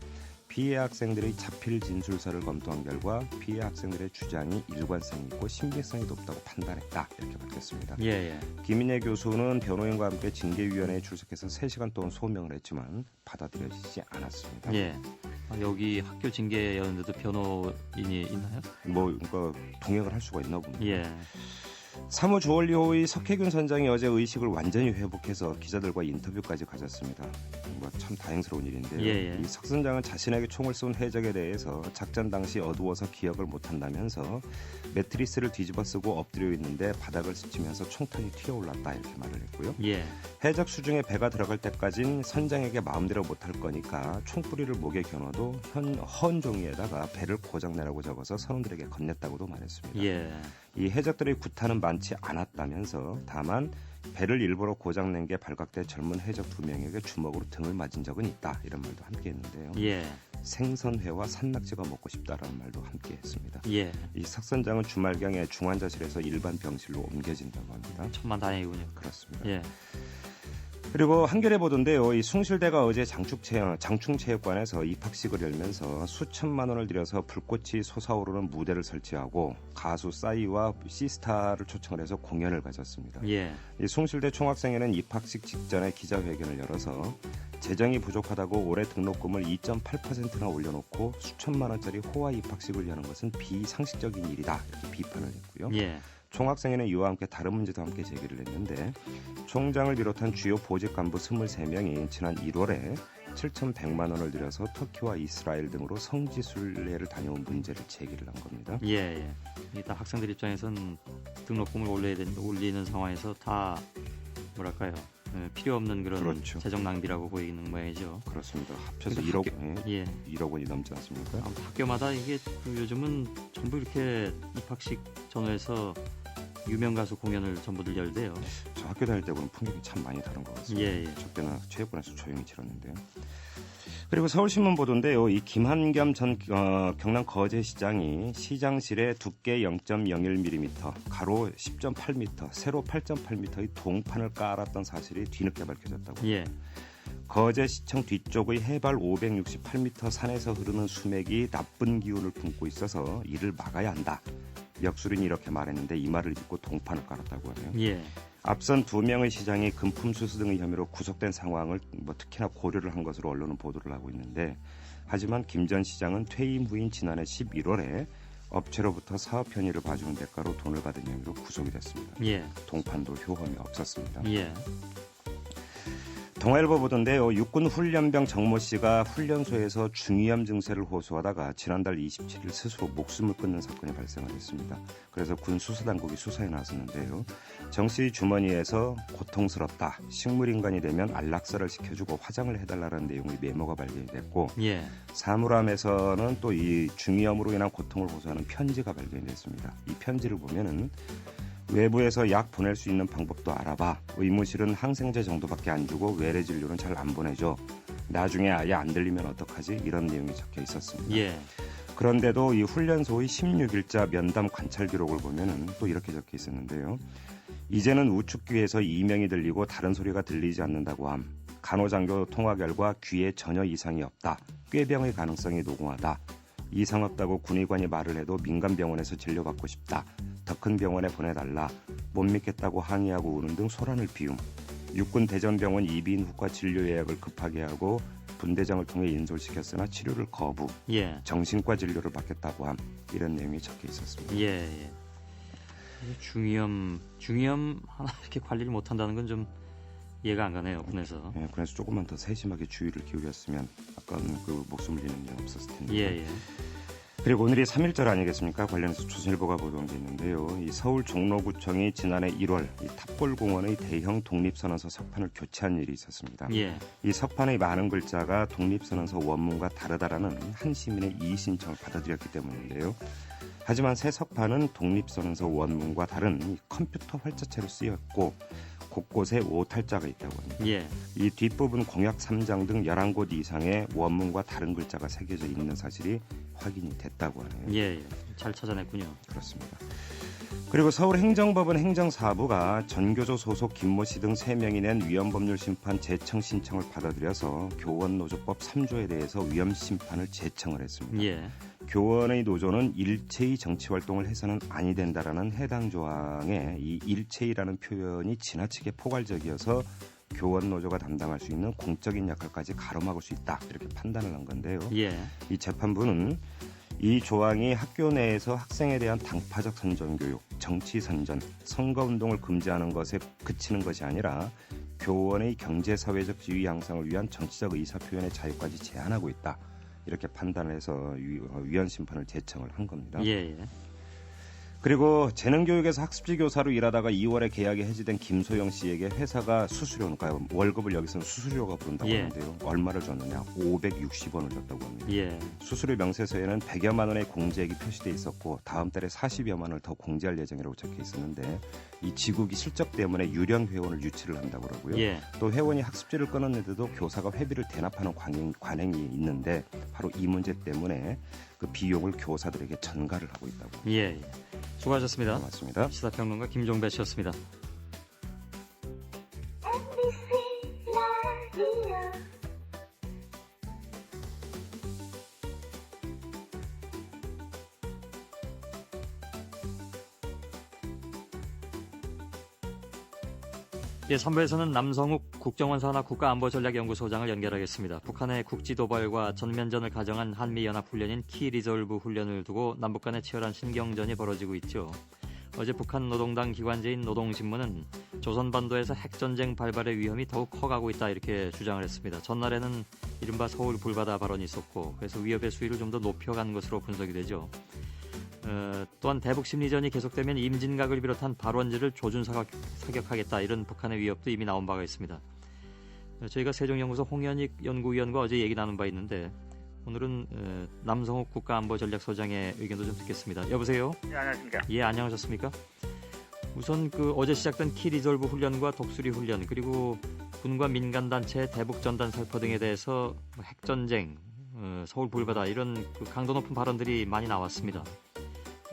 피해 학생들의 자필 진술서를 검토한 결과 피해 학생들의 주장이 일관성이 있고 신빙성이 높다고 판단했다 이렇게 밝혔습니다. 예. 김인혜 교수는 변호인과 함께 징계위원회에 출석해서 3시간 동안 소명을 했지만 받아들여지지 않았습니다. 예. 여기 학교 징계였는데도 변호인이 있나요? 그러니까 동행을 할 수가 있나 봅니다. 예. 사무 주얼리호의 석혜균 선장이 어제 의식을 완전히 회복해서 기자들과 인터뷰까지 가졌습니다. 참 다행스러운 일인데요. 예. 이 석 선장은 자신에게 총을 쏜 해적에 대해서 작전 당시 어두워서 기억을 못한다면서 매트리스를 뒤집어 쓰고 엎드려 있는데 바닥을 스치면서 총탄이 튀어올랐다 이렇게 말을 했고요. 예. 해적 수중에 배가 들어갈 때까진 선장에게 마음대로 못할 거니까 총뿌리를 목에 겨눠도 헌 종이에다가 배를 고장내라고 적어서 선원들에게 건넸다고도 말했습니다. 예. 이 해적들의 구타는 많지 않았다면서 다만 배를 일부러 고장낸 게 발각돼 젊은 해적 2명에게 주먹으로 등을 맞은 적은 있다 이런 말도 함께 했는데요. 예. 생선회와 산낙지가 먹고 싶다라는 말도 함께 했습니다. 예. 이 석 선장은 주말경에 중환자실에서 일반 병실로 옮겨진다고 합니다. 천만다행이군요. 그렇습니다. 예. 그리고 한겨레 보도인데요. 이 숭실대가 어제 장충체육관에서 입학식을 열면서 수천만 원을 들여서 불꽃이 솟아오르는 무대를 설치하고 가수 싸이와 시스타를 초청을 해서 공연을 가졌습니다. 예. 이 숭실대 총학생회는 입학식 직전에 기자회견을 열어서 재정이 부족하다고 올해 등록금을 2.8%나 올려놓고 수천만 원짜리 호화 입학식을 여는 것은 비상식적인 일이다. 이렇게 비판을 했고요. 예. 총학생회는 이와 함께 다른 문제도 함께 제기를 했는데 총장을 비롯한 주요 보직 간부 23명이 지난 1월에 7,100만 원을 들여서 터키와 이스라엘 등으로 성지순례를 다녀온 문제를 제기를 한 겁니다. 예. 일단 학생들 입장에선 등록금을 올리는 상황에서 다 뭐랄까요? 필요 없는 그런 그렇죠. 재정 낭비라고 보이는 모양이죠. 그렇습니다. 합쳐서 그래서 1억 원이 넘지 않습니까? 아무튼 학교마다 이게 요즘은 전부 이렇게 입학식 전후에서 유명 가수 공연을 전부들 열대요. 저 학교 다닐 때보다는 풍경이 참 많이 다른 것 같습니다. 예. 저 때는 체육관에서 조용히 치렀는데요. 그리고 서울신문 보도인데요. 이 김한겸 전 경남 거제시장이 시장실에 두께 0.01mm, 가로 10.8m, 세로 8.8m의 동판을 깔았던 사실이 뒤늦게 밝혀졌다고. 예. 거제시청 뒤쪽의 해발 568m 산에서 흐르는 수맥이 나쁜 기운을 품고 있어서 이를 막아야 한다. 역술인이 이렇게 말했는데 이 말을 듣고 동판을 깔았다고 하네요. 예. 앞선 2명의 시장이 금품 수수 등의 혐의로 구속된 상황을 특히나 고려를 한 것으로 언론은 보도를 하고 있는데, 하지만 김 전 시장은 퇴임 후인 지난해 11월에 업체로부터 사업 편의를 봐주는 대가로 돈을 받은 혐의로 구속이 됐습니다. 예. 동판도 효험이 없었습니다. 예. 동아일보 보도인데요. 육군 훈련병 정모 씨가 훈련소에서 중위암 증세를 호소하다가 지난달 27일 스스로 목숨을 끊는 사건이 발생을 했습니다. 그래서 군 수사당국이 수사에 나섰는데요. 정 씨의 주머니에서 고통스럽다, 식물인간이 되면 안락사를 시켜주고 화장을 해달라는 내용의 메모가 발견이 됐고, 예. 사물함에서는 또 이 중위암으로 인한 고통을 호소하는 편지가 발견이 됐습니다. 이 편지를 보면은 외부에서 약 보낼 수 있는 방법도 알아봐. 의무실은 항생제 정도밖에 안 주고 외래 진료는 잘 안 보내줘. 나중에 아예 안 들리면 어떡하지? 이런 내용이 적혀 있었습니다. 예. 그런데도 이 훈련소의 16일자 면담 관찰 기록을 보면은 또 이렇게 적혀 있었는데요. 이제는 우측귀에서 이명이 들리고 다른 소리가 들리지 않는다고 함. 간호장교 통화 결과 귀에 전혀 이상이 없다. 꾀병의 가능성이 노공하다. 이상 없다고 군의관이 말을 해도 민간병원에서 진료받고 싶다. 더 큰 병원에 보내달라. 못 믿겠다고 항의하고 우는 등 소란을 피움. 육군 대전병원 이비인 후과 진료 예약을 급하게 하고 분대장을 통해 인솔시켰으나 치료를 거부. 예. 정신과 진료를 받겠다고 함. 이런 내용이 적혀 있었습니다. 예. 중위암 하나 이렇게 관리를 못한다는 건 좀 이해가 안 가네요, 군에서. 예, 그래서 조금만 더 세심하게 주의를 기울였으면 아까는 그 목숨을 잃는 일 없었을 텐데. 예. 그리고 오늘이 3.1절 아니겠습니까? 관련해서 조선일보가 보도한 게 있는데요. 이 서울 종로구청이 지난해 1월 이 탑골공원의 대형 독립선언서 석판을 교체한 일이 있었습니다. 예. 이 석판의 많은 글자가 독립선언서 원문과 다르다라는 한 시민의 이의 신청을 받아들였기 때문인데요. 하지만 새 석판은 독립선언서 원문과 다른 이 컴퓨터 활자체로 쓰였고 곳곳에 오탈자가 있다고 합니다. 예. 이 뒷부분 공약 3장 등 11곳 이상의 원문과 다른 글자가 새겨져 있는 사실이 확인이 됐다고 하네요. 예. 잘 찾아냈군요. 그렇습니다. 그리고 서울행정법원 행정사부가 전교조 소속 김모 씨 등 3명이 낸 위헌법률 심판 재청 신청을 받아들여서 교원노조법 3조에 대해서 위헌 심판을 재청을 했습니다. 예. 교원의 노조는 일체의 정치활동을 해서는 아니 된다라는 해당 조항에 이 일체의라는 표현이 지나치게 포괄적이어서 교원 노조가 담당할 수 있는 공적인 역할까지 가로막을 수 있다. 이렇게 판단을 한 건데요. 예. 이 재판부는 이 조항이 학교 내에서 학생에 대한 당파적 선전교육, 정치 선전, 선거운동을 금지하는 것에 그치는 것이 아니라 교원의 경제사회적 지위 향상을 위한 정치적 의사표현의 자유까지 제한하고 있다. 이렇게 판단을 해서 위헌 심판을 제청을 한 겁니다. 예. 그리고 재능교육에서 학습지 교사로 일하다가 2월에 계약이 해지된 김소영 씨에게 회사가 수수료니까요. 월급을 여기서는 수수료가 부른다고 하는데요. 얼마를 줬느냐? 560원을 줬다고 합니다. 예. 수수료 명세서에는 100여만 원의 공제액이 표시돼 있었고 다음 달에 40여만 원을 더 공제할 예정이라고 적혀 있었는데 이 지국이 실적 때문에 유령 회원을 유치를 한다고 그러고요. 예. 또 회원이 학습지를 끊었는데도 교사가 회비를 대납하는 관행이 있는데 바로 이 문제 때문에 그 비용을 교사들에게 전가를 하고 있다고. 예. 수고하셨습니다. 고맙습니다. 시사평론가 김종배 씨였습니다. 예, 3부에서는 남성욱 국정원 산하 국가안보전략연구소장을 연결하겠습니다. 북한의 국지도발과 전면전을 가정한 한미연합훈련인 키리졸브 훈련을 두고 남북 간의 치열한 신경전이 벌어지고 있죠. 어제 북한 노동당 기관지인 노동신문은 조선반도에서 핵전쟁 발발의 위험이 더욱 커가고 있다 이렇게 주장을 했습니다. 전날에는 이른바 서울 불바다 발언이 있었고 그래서 위협의 수위를 좀 더 높여간 것으로 분석이 되죠. 또한 대북 심리전이 계속되면 임진각을 비롯한 발원지를 조준 사격하겠다 이런 북한의 위협도 이미 나온 바가 있습니다. 저희가 세종연구소 홍현익 연구위원과 어제 얘기 나눈 바 있는데 오늘은 남성욱 국가안보전략소장의 의견도 좀 듣겠습니다. 여보세요? 네, 안녕하십니까? 예, 안녕하셨습니까? 우선 어제 시작된 키리졸브 훈련과 독수리 훈련 그리고 군과 민간단체의 대북 전단 살포 등에 대해서 핵전쟁, 서울 불바다 이런 강도 높은 발언들이 많이 나왔습니다.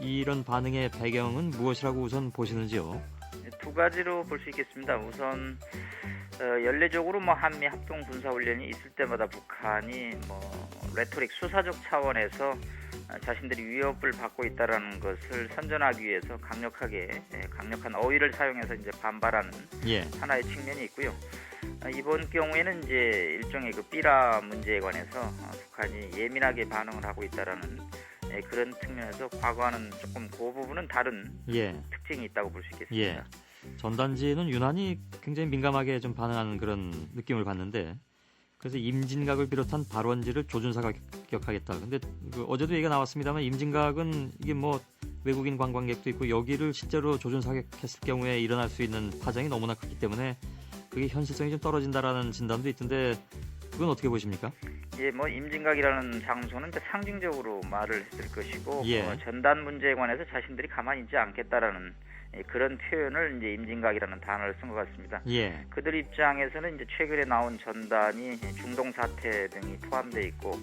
이런 반응의 배경은 무엇이라고 우선 보시는지요? 두 가지로 볼 수 있겠습니다. 우선 연례적으로 한미 합동 군사 훈련이 있을 때마다 북한이 레토릭 수사적 차원에서 자신들이 위협을 받고 있다라는 것을 선전하기 위해서 강력한 어휘를 사용해서 이제 반발하는 하나의 측면이 있고요. 이번 경우에는 이제 일종의 삐라 문제에 관해서 북한이 예민하게 반응을 하고 있다라는 그런 측면에서 과거와는 조금 그 부분은 다른 특징이 있다고 볼 수 있겠습니다. 전단지는 유난히 굉장히 민감하게 좀 반응하는 그런 느낌을 받는데 그래서 임진각을 비롯한 발원지를 조준 사격하겠다. 근데 어제도 얘기가 나왔습니다만 임진각은 이게 외국인 관광객도 있고 여기를 실제로 조준 사격했을 경우에 일어날 수 있는 파장이 너무나 크기 때문에 그게 현실성이 좀 떨어진다라는 진단도 있던데 그건 어떻게 보십니까? 예, 임진각이라는 장소는 이제 상징적으로 말을 했을 것이고 전단 문제에 관해서 자신들이 가만히 있지 않겠다라는 그런 표현을 이제 임진각이라는 단어를 쓴 것 같습니다. 그들 입장에서는 이제 최근에 나온 전단이 중동 사태 등이 포함되어 있고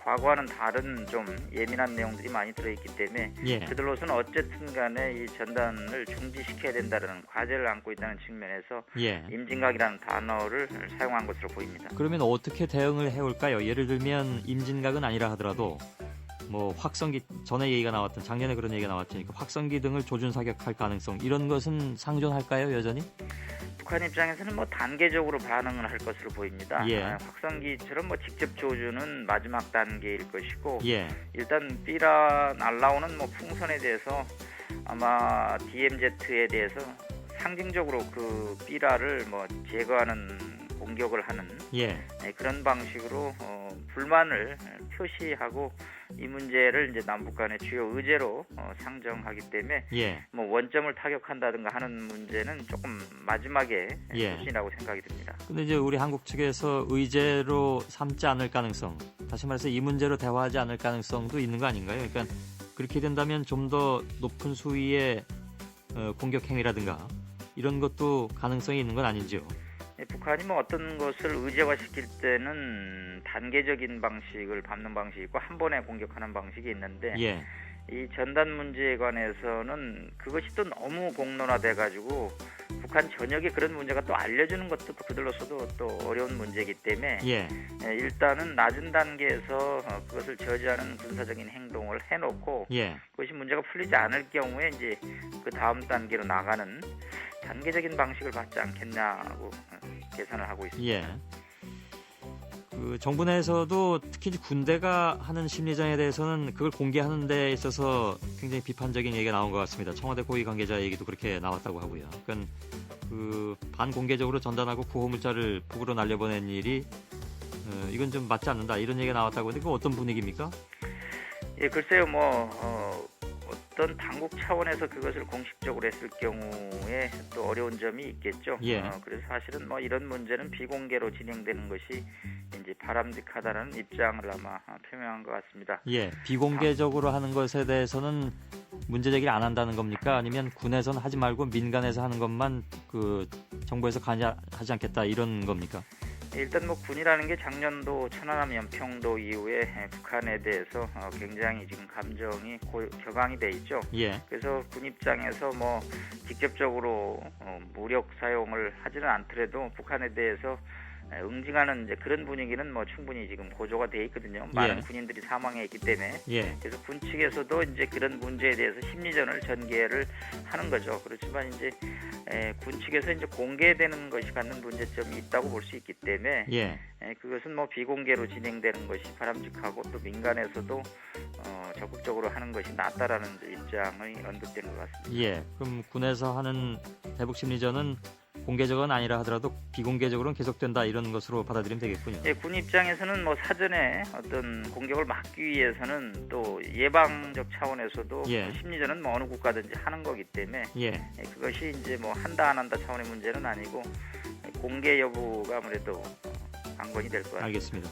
과거와는 다른 좀 예민한 내용들이 많이 들어있기 때문에 그들로서는 어쨌든 간에 이 전단을 중지시켜야 된다는 과제를 안고 있다는 측면에서 임진각이라는 단어를 사용한 것으로 보입니다. 그러면 어떻게 대응을 해올까요? 예를 들면 임진각은 아니라 하더라도 확성기 전에 얘기가 나왔던 작년에 그런 얘기가 나왔으니까 확성기 등을 조준 사격할 가능성 이런 것은 상존할까요 여전히? 북한 입장에서는 단계적으로 반응을 할 것으로 보입니다. 확성기처럼 직접 조준은 마지막 단계일 것이고 일단 삐라 날라오는 풍선에 대해서 아마 DMZ에 대해서 상징적으로 그 삐라를 제거하는 공격을 하는 그런 방식으로 불만을 표시하고 이 문제를 이제 남북 간의 주요 의제로 상정하기 때문에 원점을 타격한다든가 하는 문제는 조금 마지막에 수준이라고 생각이 듭니다. 근데 이제 우리 한국 측에서 의제로 삼지 않을 가능성, 다시 말해서 이 문제로 대화하지 않을 가능성도 있는 거 아닌가요? 그러니까 그렇게 된다면 좀 더 높은 수위의 공격 행위라든가 이런 것도 가능성이 있는 건 아닌지요? 북한이 어떤 것을 의제화시킬 때는 단계적인 방식을 밟는 방식이 있고 한 번에 공격하는 방식이 있는데 이 전단 문제에 관해서는 그것이 또 너무 공론화돼가지고 북한 전역에 그런 문제가 또 알려주는 것도 그들로서도 또 어려운 문제이기 때문에 일단은 낮은 단계에서 그것을 저지하는 군사적인 행동을 해놓고 그것이 문제가 풀리지 않을 경우에 이제 그 다음 단계로 나가는 단계적인 방식을 받지 않겠냐고 계산을 하고 있습니다. 정부 내에서도 특히 군대가 하는 심리전에 대해서는 그걸 공개하는 데 있어서 굉장히 비판적인 얘기가 나온 것 같습니다. 청와대 고위 관계자 얘기도 그렇게 나왔다고 하고요. 그러니까 반공개적으로 전단하고 구호물자를 북으로 날려보낸 일이 이건 좀 맞지 않는다 이런 얘기가 나왔다고 하는데 그건 어떤 분위기입니까? 글쎄요 어떤 당국 차원에서 그것을 공식적으로 했을 경우에 또 어려운 점이 있겠죠. 그래서 사실은 이런 문제는 비공개로 진행되는 것이 이제 바람직하다는 입장을 아마 표명한 것 같습니다. 비공개적으로 하는 것에 대해서는 문제 제기를 안 한다는 겁니까? 아니면 군에서는 하지 말고 민간에서 하는 것만 정부에서 하지 않겠다 이런 겁니까? 일단 군이라는 게 작년도 천안함 연평도 이후에 북한에 대해서 굉장히 지금 감정이 격앙이 돼 있죠. 그래서 군 입장에서 직접적으로 무력 사용을 하지는 않더라도 북한에 대해서 응징하는 이제 그런 분위기는 뭐 충분히 지금 고조가 돼 있거든요. 많은 군인들이 사망해 있기 때문에. 그래서 군 측에서도 이제 그런 문제에 대해서 심리전을 전개를 하는 거죠. 그렇지만 이제 군 측에서 이제 공개되는 것이 갖는 문제점이 있다고 볼 수 있기 때문에 그것은 뭐 비공개로 진행되는 것이 바람직하고 또 민간에서도 적극적으로 하는 것이 낫다라는 입장이 언급되는 것 같습니다. 그럼 군에서 하는 대북 심리전은 공개적은 아니라 하더라도 비공개적으로는 계속된다 이런 것으로 받아들이면 되겠군요. 군 입장에서는 뭐 사전에 어떤 공격을 막기 위해서는 또 예방적 차원에서도 심리전은 뭐 어느 국가든지 하는 거기 때문에 그것이 이제 뭐 한다 안 한다 차원의 문제는 아니고 공개 여부가 아무래도 관건이 될 것 같습니다. 알겠습니다.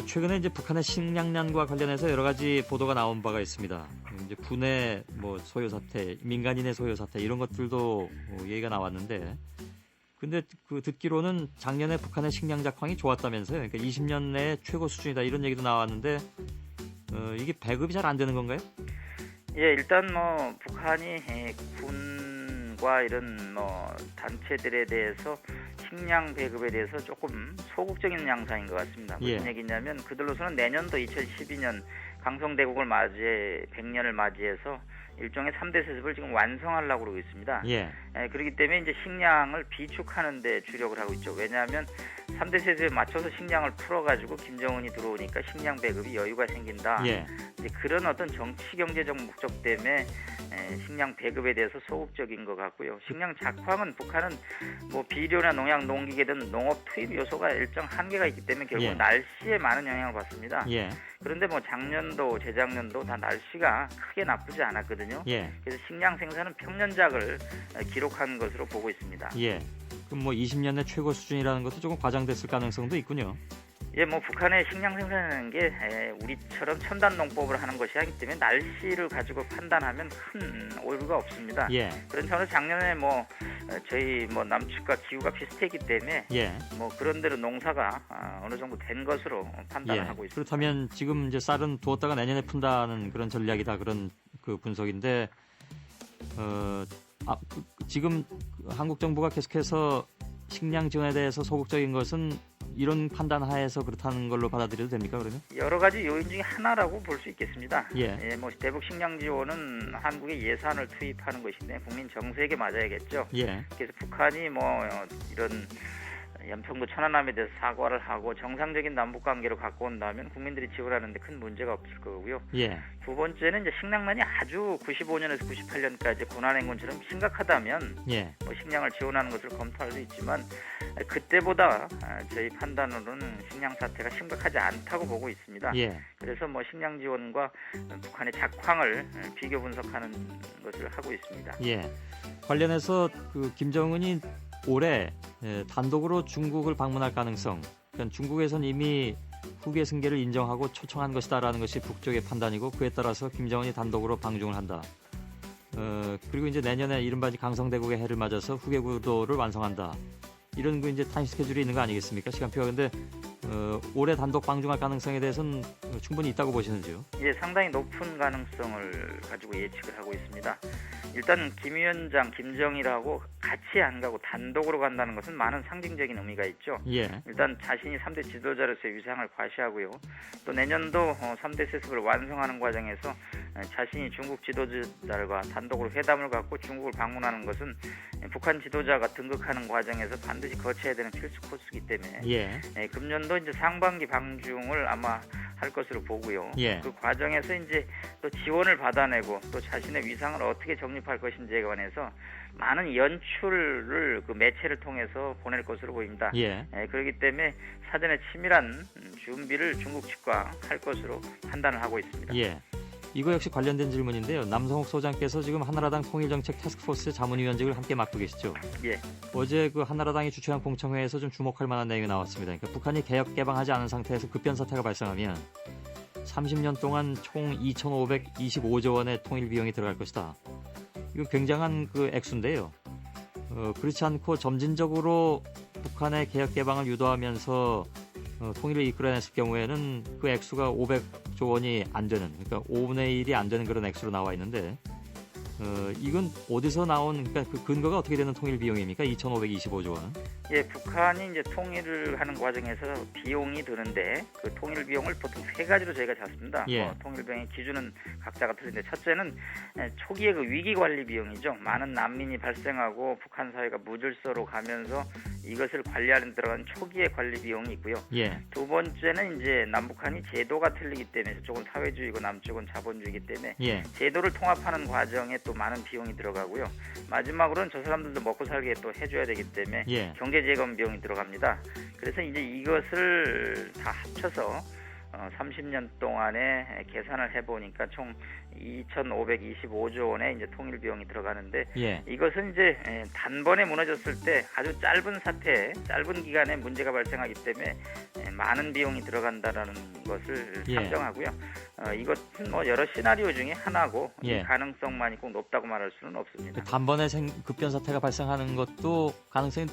최근에 이제 북한의 식량난과 관련해서 여러 가지 보도가 나온 바가 있습니다. 이제 군의 뭐 소요 사태, 민간인의 소요 사태 이런 것들도 얘기가 나왔는데, 근데 듣기로는 작년에 북한의 식량 작황이 좋았다면서요. 그러니까 20년 내에 최고 수준이다 이런 얘기도 나왔는데 이게 배급이 잘 안 되는 건가요? 일단 뭐 북한이 군과 이런 뭐 단체들에 대해서 식량 배급에 대해서 조금 소극적인 양상인 것 같습니다. 무슨 얘기냐면 그들로서는 내년도 2012년 강성대국을 맞이해 100년을 맞이해서 일종의 3대 세습을 지금 완성하려고 그러고 있습니다. 그렇기 때문에 이제 식량을 비축하는 데 주력을 하고 있죠. 왜냐하면 3대 세습에 맞춰서 식량을 풀어가지고 김정은이 들어오니까 식량 배급이 여유가 생긴다. 이제 그런 어떤 정치 경제적 목적 때문에 식량 배급에 대해서 소극적인 것 같고요. 식량 작황은 북한은 뭐 비료나 농약, 농기계든 농업 투입 요소가 일정 한계가 있기 때문에 결국 날씨에 많은 영향을 받습니다. 그런데 뭐 작년도 재작년도 다 날씨가 크게 나쁘지 않았거든요. 그래서 식량 생산은 평년작을 기록한 것으로 보고 있습니다. 그럼 뭐 20년 내 최고 수준이라는 것도 조금 과장됐을 가능성도 있군요. 뭐 북한의 식량 생산하는 게 우리처럼 첨단 농법을 하는 것이 아니기 때문에 날씨를 가지고 판단하면 큰 오류가 없습니다. 그런 차원에서 작년에 뭐 저희 뭐 남측과 기후가 비슷했기 때문에 뭐 그런 대로 농사가 어느 정도 된 것으로 판단을 하고 있습니다. 그렇다면 지금 이제 쌀은 두었다가 내년에 푼다는 그런 전략이다 그런 그 분석인데 지금 한국 정부가 계속해서 식량 지원에 대해서 소극적인 것은 이런 판단 하에서 그렇다는 걸로 받아들여도 됩니까, 그러면? 여러 가지 요인 중에 하나라고 볼 수 있겠습니다. 뭐 대북 식량 지원은 한국의 예산을 투입하는 것인데 국민 정세에게 맞아야겠죠. 그래서 북한이 뭐 이런 염평도 천안함에 대해서 사과를 하고 정상적인 남북 관계로 갖고 온다면 국민들이 지원하는데 큰 문제가 없을 거고요. 두 번째는 이제 식량난이 아주 95년에서 98년까지 고난행군처럼 심각하다면 뭐 식량을 지원하는 것을 검토할 수 있지만 그때보다 저희 판단으로는 식량 사태가 심각하지 않다고 보고 있습니다. 그래서 뭐 식량 지원과 북한의 작황을 비교 분석하는 것을 하고 있습니다. 관련해서 김정은이 올해 단독으로 중국을 방문할 가능성, 그러니까 중국에선 이미 후계 승계를 인정하고 초청한 것이다라는 것이 북쪽의 판단이고 그에 따라서 김정은이 단독으로 방중을 한다. 그리고 이제 내년에 이른바 강성대국의 해를 맞아서 후계 구도를 완성한다. 이런 그 이제 타임 스케줄이 있는 거 아니겠습니까? 시간표가. 근데 올해 단독 방중할 가능성에 대해서는 충분히 있다고 보시는지요? 상당히 높은 가능성을 가지고 예측을 하고 있습니다. 일단 김 위원장, 김정일하고 같이 안 가고 단독으로 간다는 것은 많은 상징적인 의미가 있죠. 일단 자신이 3대 지도자로서의 위상을 과시하고요. 또 내년도 3대 세습을 완성하는 과정에서 자신이 중국 지도자들과 단독으로 회담을 갖고 중국을 방문하는 것은 북한 지도자가 등극하는 과정에서 반드시 거쳐야 되는 필수 코스이기 때문에 금년도 이제 상반기 방중을 아마 할 것으로 보고요. 그 과정에서 이제 또 지원을 받아내고 또 자신의 위상을 어떻게 정립할 것인지에 관해서 많은 연출을 그 매체를 통해서 보낼 것으로 보입니다. 그렇기 때문에 사전에 치밀한 준비를 중국 측과 할 것으로 판단을 하고 있습니다. 이거 역시 관련된 질문인데요. 남성욱 소장께서 지금 한나라당 통일정책 타스크포스 자문위원직을 함께 맡고 계시죠. 어제 그 한나라당이 주최한 공청회에서 좀 주목할 만한 내용이 나왔습니다. 그러니까 북한이 개혁 개방하지 않은 상태에서 급변 사태가 발생하면 30년 동안 총 2,525조 원의 통일 비용이 들어갈 것이다. 이거 굉장한 그 액수인데요. 그렇지 않고 점진적으로 북한의 개혁 개방을 유도하면서 통일을 이끌어냈을 경우에는 그 액수가 500조 원이 안 되는, 그러니까 5분의 1이 안 되는 그런 액수로 나와 있는데 이건 어디서 나온, 그러니까 그 근거가 어떻게 되는 통일 비용입니까? 2,525조 원. 예, 북한이 이제 통일을 하는 과정에서 비용이 드는데 그 통일 비용을 보통 세 가지로 저희가 잡습니다. 예. 통일 비용의 기준은 각자가 틀린데 첫째는 초기의 그 위기 관리 비용이죠. 많은 난민이 발생하고 북한 사회가 무질서로 가면서 이것을 관리하는 데 들어간 초기의 관리 비용이 있고요. 예. 두 번째는 이제 남북한이 제도가 틀리기 때문에 저쪽은 사회주의고 남쪽은 자본주의이기 때문에 예. 제도를 통합하는 과정에 또 많은 비용이 들어가고요. 마지막으로는 저 사람들도 먹고 살게 또 해줘야 되기 때문에 예. 경제재건 비용이 들어갑니다. 그래서 이제 이것을 다 합쳐서 30년 동안에 계산을 해보니까 총 2,525조 원의 이제 통일 비용이 들어가는데 예. 이것은 이제 단번에 무너졌을 때 아주 짧은 짧은 기간에 문제가 발생하기 때문에 많은 비용이 들어간다라는 것을 예. 상정하고요. 이것은 뭐 여러 시나리오 중에 하나고 예. 가능성만이 꼭 높다고 말할 수는 없습니다. 단번에 급변 사태가 발생하는 것도 가능성이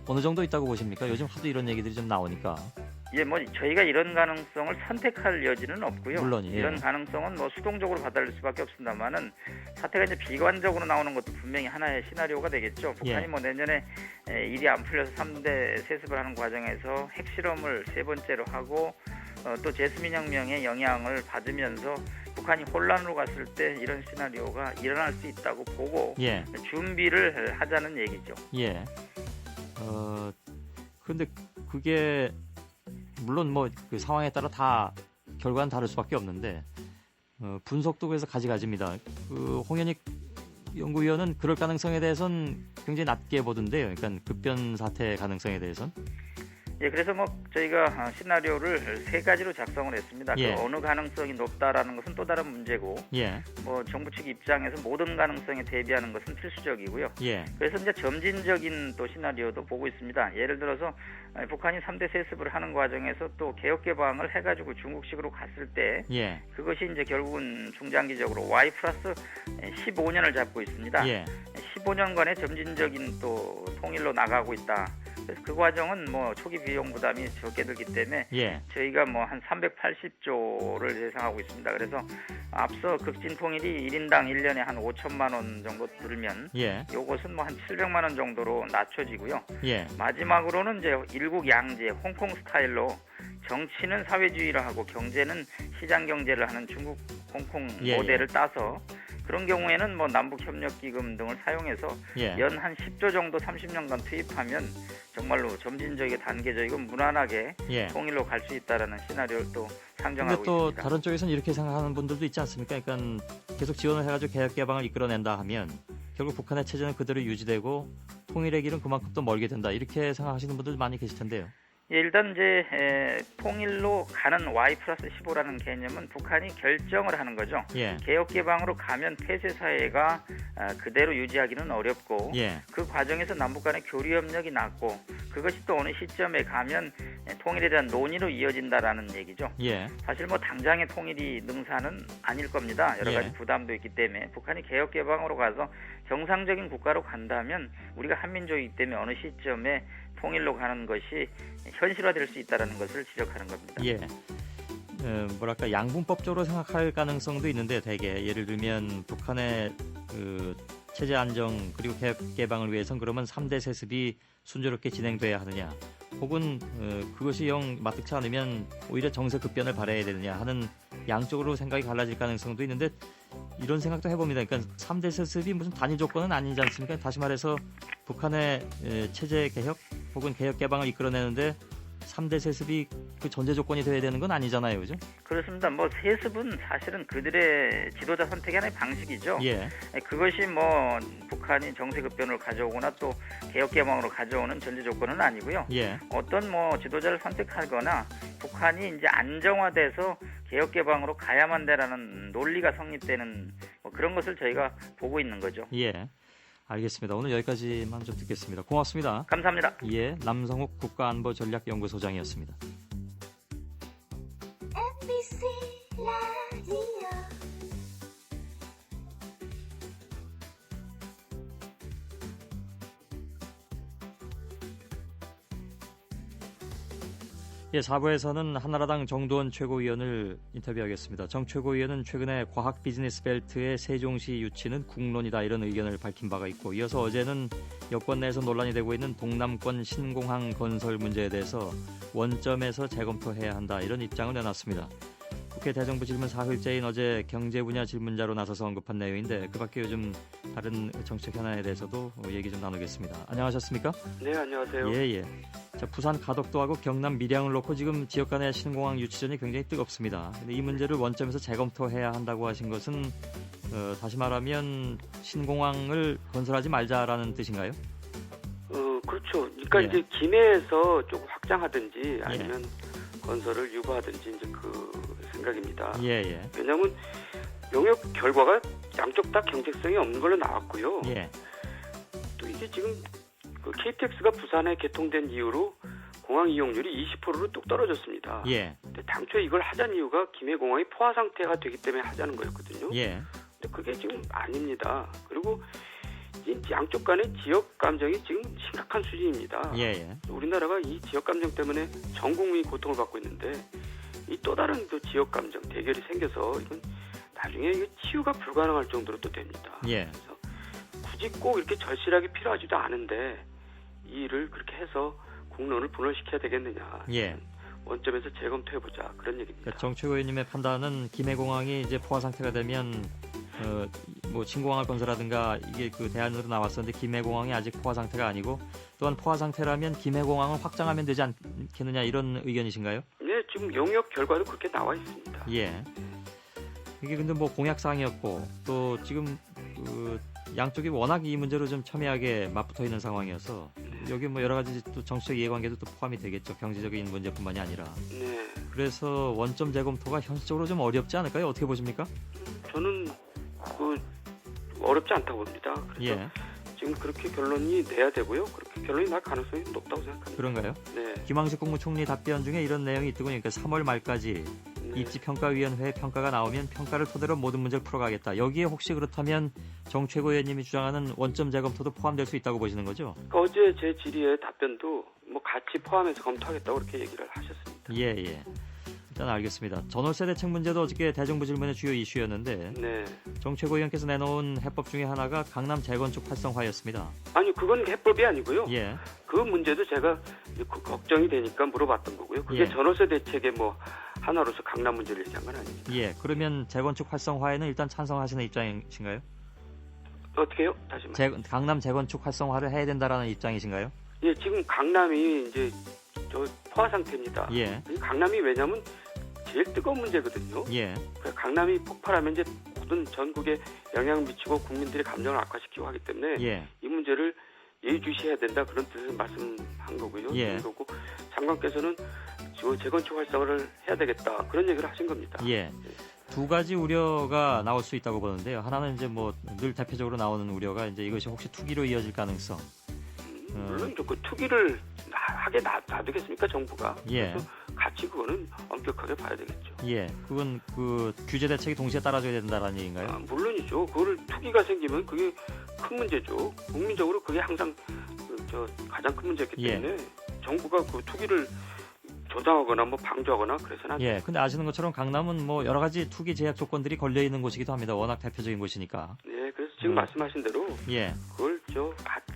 어느 정도 있다고 보십니까? 요즘 하도 이런 얘기들이 좀 나오니까. 예, 뭐 저희가 이런 가능성을 선택할 여지는 없고요. 물론, 예. 이런 가능성은 뭐 수동적으로 받아들일 수밖에 없습니다만은 사태가 이제 비관적으로 나오는 것도 분명히 하나의 시나리오가 되겠죠. 북한이 예. 뭐 내년에 일이 안 풀려서 3대 세습을 하는 과정에서 핵실험을 세 번째로 하고 또 제스민 혁명의 영향을 받으면서 북한이 혼란으로 갔을 때 이런 시나리오가 일어날 수 있다고 보고 예. 준비를 하자는 얘기죠. 예. 그런데 그게 물론 뭐 그 상황에 따라 다 결과는 다를 수밖에 없는데 분석도 그래서 가지가지입니다. 그 홍현익 연구위원은 그럴 가능성에 대해서는 굉장히 낮게 보던데요. 그러니까 급변 사태 가능성에 대해서는. 예, 그래서 뭐 저희가 시나리오를 세 가지로 작성을 했습니다. 예. 그 어느 가능성이 높다라는 것은 또 다른 문제고, 예. 뭐 정부 측 입장에서 모든 가능성에 대비하는 것은 필수적이고요. 예. 그래서 이제 점진적인 또 시나리오도 보고 있습니다. 예를 들어서 북한이 3대 세습을 하는 과정에서 또 개혁 개방을 해가지고 중국식으로 갔을 때, 예. 그것이 이제 결국은 중장기적으로 Y 플러스 15년을 잡고 있습니다. 예. 15년간의 점진적인 또 통일로 나가고 있다. 그래서 그 과정은 뭐 초기 비용 부담이 적게 들기 때문에 예. 저희가 뭐 한 380조를 예상하고 있습니다. 그래서 앞서 극진 통일이 1인당 1년에 한 5천만 원 정도 들면 예. 요것은 뭐 한 700만 원 정도로 낮춰지고요. 예. 마지막으로는 이제 일국 양제 홍콩 스타일로 정치는 사회주의를 하고 경제는 시장 경제를 하는 중국 홍콩 예, 모델을 따서 그런 경우에는 뭐 남북협력기금 등을 사용해서 예. 연 한 10조 정도 30년간 투입하면 정말로 점진적이고 단계적이고 무난하게 예. 통일로 갈 수 있다라는 시나리오를 또 근데 상정하고 또 있습니다. 다른 쪽에서는 이렇게 생각하는 분들도 있지 않습니까? 그러니까 계속 지원을 해가지고 개혁 개방을 이끌어낸다 하면 결국 북한의 체제는 그대로 유지되고 통일의 길은 그만큼 또 멀게 된다. 이렇게 생각하시는 분들 많이 계실 텐데요. 예, 일단 이제 통일로 가는 Y 플러스 15라는 개념은 북한이 결정을 하는 거죠. 예. 개혁 개방으로 가면 폐쇄 사회가 그대로 유지하기는 어렵고 예. 그 과정에서 남북 간의 교류 협력이 낮고 그것이 또 어느 시점에 가면 통일에 대한 논의로 이어진다라는 얘기죠. 예. 사실 뭐 당장의 통일이 능사는 아닐 겁니다. 여러 가지 예. 부담도 있기 때문에 북한이 개혁 개방으로 가서 정상적인 국가로 간다면 우리가 한민족이기 때문에 어느 시점에 통일로 가는 것이 현실화될 수 있다는 것을 지적하는 겁니다. 예. 뭐랄까 양분법적으로 생각할 가능성도 있는데 대개 예를 들면 북한의 그 체제 안정 그리고 개혁 개방을 위해선 그러면 3대 세습이 순조롭게 진행돼야 하느냐 혹은 그것이 영 마뜩치 않으면 오히려 정세 급변을 바라야 되느냐 하는 양쪽으로 생각이 갈라질 가능성도 있는데 이런 생각도 해봅니다. 그러니까 3대 세습이 무슨 단일 조건은 아니지 않습니까? 다시 말해서 북한의 체제 개혁 혹은 개혁 개방을 이끌어내는데 3대 세습이 그 전제 조건이 돼야 되는 건 아니잖아요, 그죠? 그렇습니다. 뭐 세습은 사실은 그들의 지도자 선택의 하나의 방식이죠. 예. 그것이 뭐 북한이 정세 급변을 가져오거나 또 개혁 개방으로 가져오는 전제 조건은 아니고요. 예. 어떤 뭐 지도자를 선택하거나 북한이 이제 안정화돼서 개혁 개방으로 가야만 되라는 논리가 성립되는 뭐 그런 것을 저희가 보고 있는 거죠. 예. 알겠습니다. 오늘 여기까지만 좀 듣겠습니다. 고맙습니다. 감사합니다. 예, 남성욱 국가안보전략연구소장이었습니다. MBC 라디오 예, 4부에서는 한나라당 정두원 최고위원을 인터뷰하겠습니다. 정 최고위원은 최근에 과학 비즈니스 벨트의 세종시 유치는 국론이다 이런 의견을 밝힌 바가 있고, 이어서 어제는 여권 내에서 논란이 되고 있는 동남권 신공항 건설 문제에 대해서 원점에서 재검토해야 한다 이런 입장을 내놨습니다. 국회 대정부 질문 4일째인 어제 경제 분야 질문자로 나서서 언급한 내용인데, 그 밖에 요즘 다른 정책 현안에 대해서도 얘기 좀 나누겠습니다. 안녕하셨습니까? 네, 안녕하세요. 예. 자, 부산 가덕도하고 경남 밀양을 놓고 지금 지역 간의 신공항 유치전이 굉장히 뜨겁습니다. 근데 이 문제를 원점에서 재검토해야 한다고 하신 것은 다시 말하면 신공항을 건설하지 말자라는 뜻인가요? 그렇죠. 그러니까 이제 기내에서 조금 확장하든지 아니면 건설을 유보하든지 이제 그 생각입니다. 왜냐하면 용역 결과가 양쪽 다 경제성이 없는 걸로 나왔고요. 또 이게 지금 그 KTX가 부산에 개통된 이후로 공항 이용률이 20%로 뚝 떨어졌습니다. 근데 당초에 이걸 하자는 이유가 김해공항이 포화 상태가 되기 때문에 하자는 거였거든요. 근데 그게 지금 아닙니다. 그리고 이 양쪽 간의 지역 감정이 지금 심각한 수준입니다. 우리나라가 이 지역 감정 때문에 전 국민이 고통을 받고 있는데, 이 또 다른 또 지역 감정 대결이 생겨서 이건 나중에 이게 치유가 불가능할 정도로 또 됩니다. 그래서 굳이 꼭 이렇게 절실하게 필요하지도 않은데 이 일을 그렇게 해서 국론을 분열시켜야 되겠느냐. 원점에서 재검토해보자, 그런 얘기입니다. 그러니까 정 최고위원님의 판단은 김해공항이 이제 포화 상태가 되면 뭐 신공항을 건설하든가 이게 그 대안으로 나왔었는데, 김해공항이 아직 포화 상태가 아니고, 또한 포화 상태라면 김해공항을 확장하면 되지 않겠느냐 이런 의견이신가요? 네, 지금 용역 결과도 그렇게 나와 있습니다. 이게 근데 뭐 공약사항이었고, 또 지금 그 양쪽이 워낙 이 문제로 좀 첨예하게 맞붙어 있는 상황이어서 여기 뭐 여러 가지 또 정치적 이해관계도 또 포함이 되겠죠. 경제적인 문제뿐만이 아니라. 그래서 원점 재검토가 현실적으로 좀 어렵지 않을까요? 어떻게 보십니까? 저는 어렵지 않다고 봅니다. 그래서 지금 그렇게 결론이 내야 되고요. 그렇게 결론이 날 가능성이 높다고 생각합니다. 그런가요? 네. 김황식 국무총리 답변 중에 이런 내용이 있더군요. 그러니까 3월 말까지 입지평가위원회 평가가 나오면 평가를 토대로 모든 문제를 풀어가겠다. 여기에 혹시 그렇다면 정 최고위원님이 주장하는 원점 재검토도 포함될 수 있다고 보시는 거죠? 그러니까 어제 제 질의의 답변도 뭐 같이 포함해서 검토하겠다고 그렇게 얘기를 하셨습니다. 일단 알겠습니다. 전월세 대책 문제도 어저께 대정부 질문의 주요 이슈였는데, 정 최고위원께서 내놓은 해법 중에 하나가 강남 재건축 활성화였습니다. 아니, 그건 해법이 아니고요. 그 문제도 제가 걱정이 되니까 물어봤던 거고요. 그게 전월세 대책의 뭐 하나로서 강남 문제를 얘기한 건 아닙니다. 그러면 재건축 활성화에는 일단 찬성하시는 입장이신가요? 어떻게요? 다시 말씀. 강남 재건축 활성화를 해야 된다라는 입장이신가요? 지금 강남이 이제 저 포화 상태입니다. 강남이 왜냐면 제일 뜨거운 문제거든요. 강남이 폭발하면 이제 모든 전국에 영향을 미치고 국민들의 감정을 악화시키고 하기 때문에 이 문제를 예의주시해야 된다, 그런 뜻을 말씀한 거고요. 그리고 장관께서는 재건축 활성화를 해야 되겠다, 그런 얘기를 하신 겁니다. 두 가지 우려가 나올 수 있다고 보는데요. 하나는 이제 뭐 늘 대표적으로 나오는 우려가 이제 이것이 혹시 투기로 이어질 가능성. 물론 그 투기를 하게 놔두겠습니까, 정부가? 그래서 같이 그거는 엄격하게 봐야 되겠죠. 그건 그 규제 대책이 동시에 따라줘야 된다라는 얘기인가요? 물론이죠. 그거를 투기가 생기면 그게 큰 문제죠. 국민적으로 그게 항상 가장 큰 문제였기 때문에 정부가 그 투기를 조장하거나 뭐 방조하거나 그래서는 안 돼요. 근데 아시는 것처럼 강남은 뭐 여러 가지 투기 제약 조건들이 걸려 있는 곳이기도 합니다. 워낙 대표적인 곳이니까. 그래서 지금 말씀하신 대로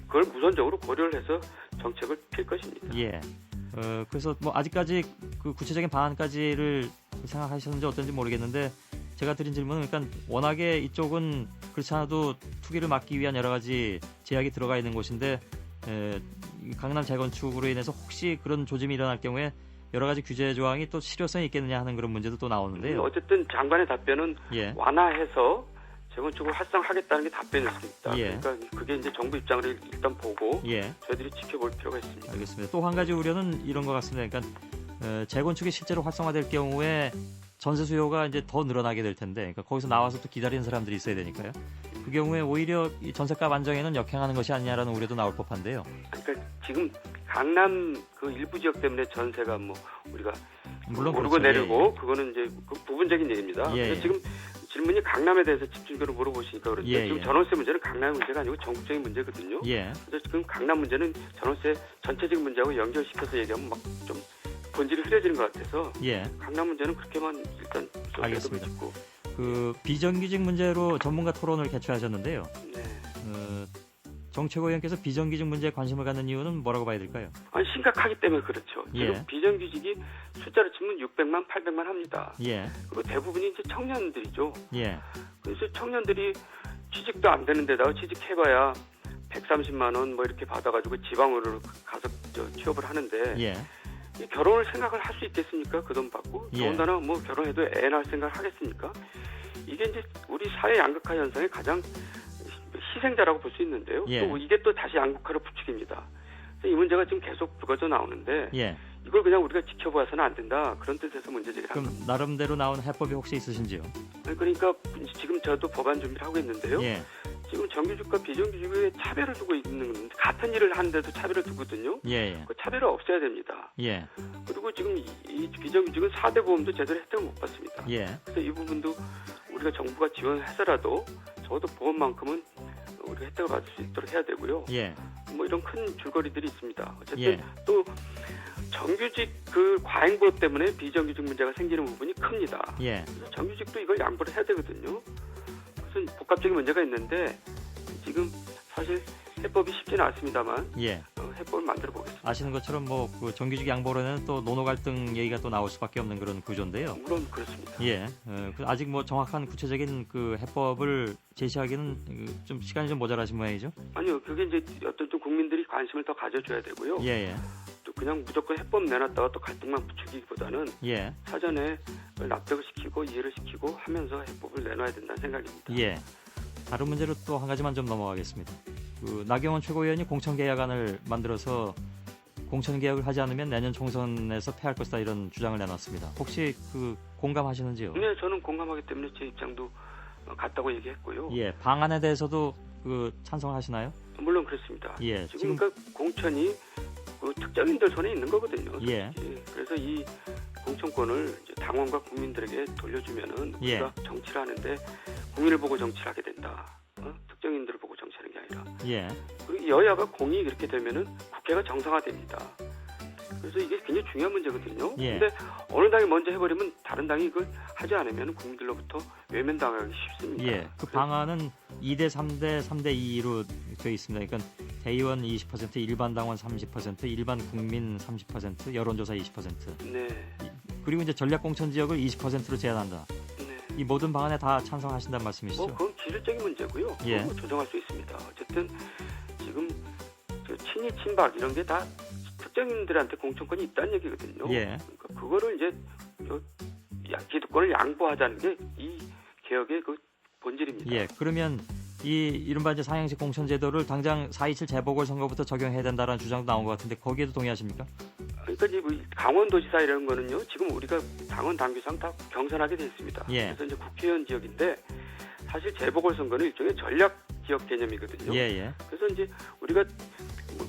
그걸 우선적으로 고려를 해서 정책을 필 것입니다. 그래서 뭐 아직까지 그 구체적인 방안까지를 생각하셨는지 어떤지 모르겠는데, 제가 드린 질문은 그러니까 워낙에 이쪽은 그렇지 않아도 투기를 막기 위한 여러 가지 제약이 들어가 있는 곳인데, 강남 재건축으로 인해서 혹시 그런 조짐이 일어날 경우에 여러 가지 규제 조항이 또 실효성이 있겠느냐 하는 그런 문제도 또 나오는데요. 어쨌든 장관의 답변은 완화해서 재건축을 활성화하겠다는 게 답변이었습니다. 그러니까 그게 이제 정부 입장을 일단 보고 저희들이 지켜볼 필요가 있습니다. 알겠습니다. 또 한 가지 우려는 이런 것 같습니다. 그러니까 재건축이 실제로 활성화될 경우에 전세 수요가 이제 더 늘어나게 될 텐데, 그러니까 거기서 나와서 또 기다리는 사람들이 있어야 되니까요. 그 경우에 오히려 이 전세값 안정에는 역행하는 것이 아니냐라는 우려도 나올 법한데요. 그러니까 지금 강남 그 일부 지역 때문에 전세가 뭐 우리가 물론 오르고 그렇죠. 내리고 그거는 이제 그 부분적인 얘기입니다. 근데 지금 질문이 강남에 대해서 집중적으로 물어보시니까 그런데 지금 전월세 문제는 강남의 문제가 아니고 전국적인 문제거든요. 그래서 지금 강남 문제는 전월세 전체적인 문제하고 연결시켜서 얘기하면 막 좀 본질이 흐려지는 것 같아서 예. 강남 문제는 그렇게만 일단 알겠습니다. 듣고. 그 비정규직 문제로 전문가 토론을 개최하셨는데요. 네. 정 최고위원께서 비정규직 문제에 관심을 갖는 이유는 뭐라고 봐야 될까요? 아니 심각하기 때문에 그렇죠. 예. 지금 비정규직이 숫자로 치면 600만, 800만 합니다. 예. 그리고 대부분이 이제 청년들이죠. 예. 그래서 청년들이 취직도 안 되는 데다가 취직해봐야 130만 원 뭐 이렇게 받아가지고 지방으로 가서 취업을 하는데 예. 이 결혼을 생각을 할 수 있겠습니까? 그 돈 받고 예. 더군다나 뭐 결혼해도 애 낳을 생각을 하겠습니까? 이게 이제 우리 사회 양극화 현상의 가장 희생자라고 볼 수 있는데요. 예. 또 이게 또 다시 양극화로 부추깁니다. 그래서 이 문제가 지금 계속 불거져 나오는데 예. 이걸 그냥 우리가 지켜봐서는 안 된다. 그런 뜻에서 문제 제기를 그럼 합니다. 나름대로 나온 해법이 혹시 있으신지요? 그러니까 지금 저도 법안 준비를 하고 있는데요. 예. 지금 정규직과 비정규직의 차별을 두고 있는 건데 같은 일을 하는데도 차별을 두거든요. 예. 그 차별을 없애야 됩니다. 예. 그리고 지금 이 비정규직은 4대 보험도 제대로 혜택을 못 받습니다. 예. 그래서 이 부분도 우리가 정부가 지원해서라도 적어도 보험만큼은 우리가 혜택을 받을 수 있도록 해야 되고요. 예. 뭐 이런 큰 줄거리들이 있습니다. 어쨌든 예. 또 정규직 그 과잉보험 때문에 비정규직 문제가 생기는 부분이 큽니다. 예. 그래서 정규직도 이걸 양보를 해야 되거든요. 무슨 복합적인 문제가 있는데 지금 사실 해법이 쉽지는 않습니다만 예. 해법을 만들어 보겠습니다. 아시는 것처럼 뭐 그 정규직 양보로는 또 노노 갈등 얘기가 또 나올 수밖에 없는 그런 구조인데요. 물론 그렇습니다. 예. 아직 뭐 정확한 구체적인 그 해법을 제시하기는 좀 시간이 좀 모자라신 모양이죠? 아니요, 그게 이제 어떤 좀 국민들이 관심을 더 가져줘야 되고요. 예. 또 그냥 무조건 해법 내놨다가 또 갈등만 부추기기보다는 예. 사전에 납득을 시키고 이해를 시키고 하면서 해법을 내놔야 된다는 생각입니다. 예. 다른 문제로 또 한 가지만 좀 넘어가겠습니다. 그 나경원 최고위원이 공천계약안을 만들어서 공천개혁을 하지 않으면 내년 총선에서 패할 것이다 이런 주장을 내놨습니다. 혹시 그 공감하시는지요? 네, 저는 공감하기 때문에 제 입장도 같다고 얘기했고요. 예, 방안에 대해서도 그 찬성하시나요? 물론 그렇습니다. 예, 지금 그러니까 공천이 그 특정인들 손에 있는 거거든요. 예. 그래서 이 공천권을 이제 당원과 국민들에게 돌려주면은 예. 우리가 정치를 하는데 국민을 보고 정치를 하게 된다. 특정인들을 보고 정치하는 게 아니라. 예. 그리고 여야가 공이 이렇게 되면은 국회가 정상화됩니다. 그래서 이게 굉장히 중요한 문제거든요. 예. 근데 어느 당이 먼저 해버리면 다른 당이 이걸 하지 않으면 국민들로부터 외면당하기 쉽습니다. 예. 그 방안은 2대 3대 3대 2로 되어 있습니다. 그러니까 대의원 20%, 일반 당원 30%, 일반 국민 30%, 여론조사 20%. 네. 그리고 이제 전략공천 지역을 20%로 제한한다. 네. 이 모든 방안에 다 찬성하신다는 말씀이시죠? 그건 기술적인 문제고요. 예. 그거 조정할 수 있습니다. 어쨌든 지금 친이 친박 이런 게 다 특정인들한테 공천권이 있다는 얘기거든요. 예. 그러니까 그거를 이제 기득권을 양보하자는 게 이 개혁의 그 본질입니다. 예. 그러면 이 이른바 이제 상향식 공천제도를 당장 4.27 재보궐선거부터 적용해야 된다는 주장도 나온 것 같은데 거기에도 동의하십니까? 그러니까 이제 강원도지사 이런 거는요. 지금 우리가 당원 당규상 다 경선하게 돼 있습니다. 예. 그래서 이제 국회의원 지역인데 사실 재보궐선거는 일종의 전략 지역 개념이거든요. 예. 그래서 이제 우리가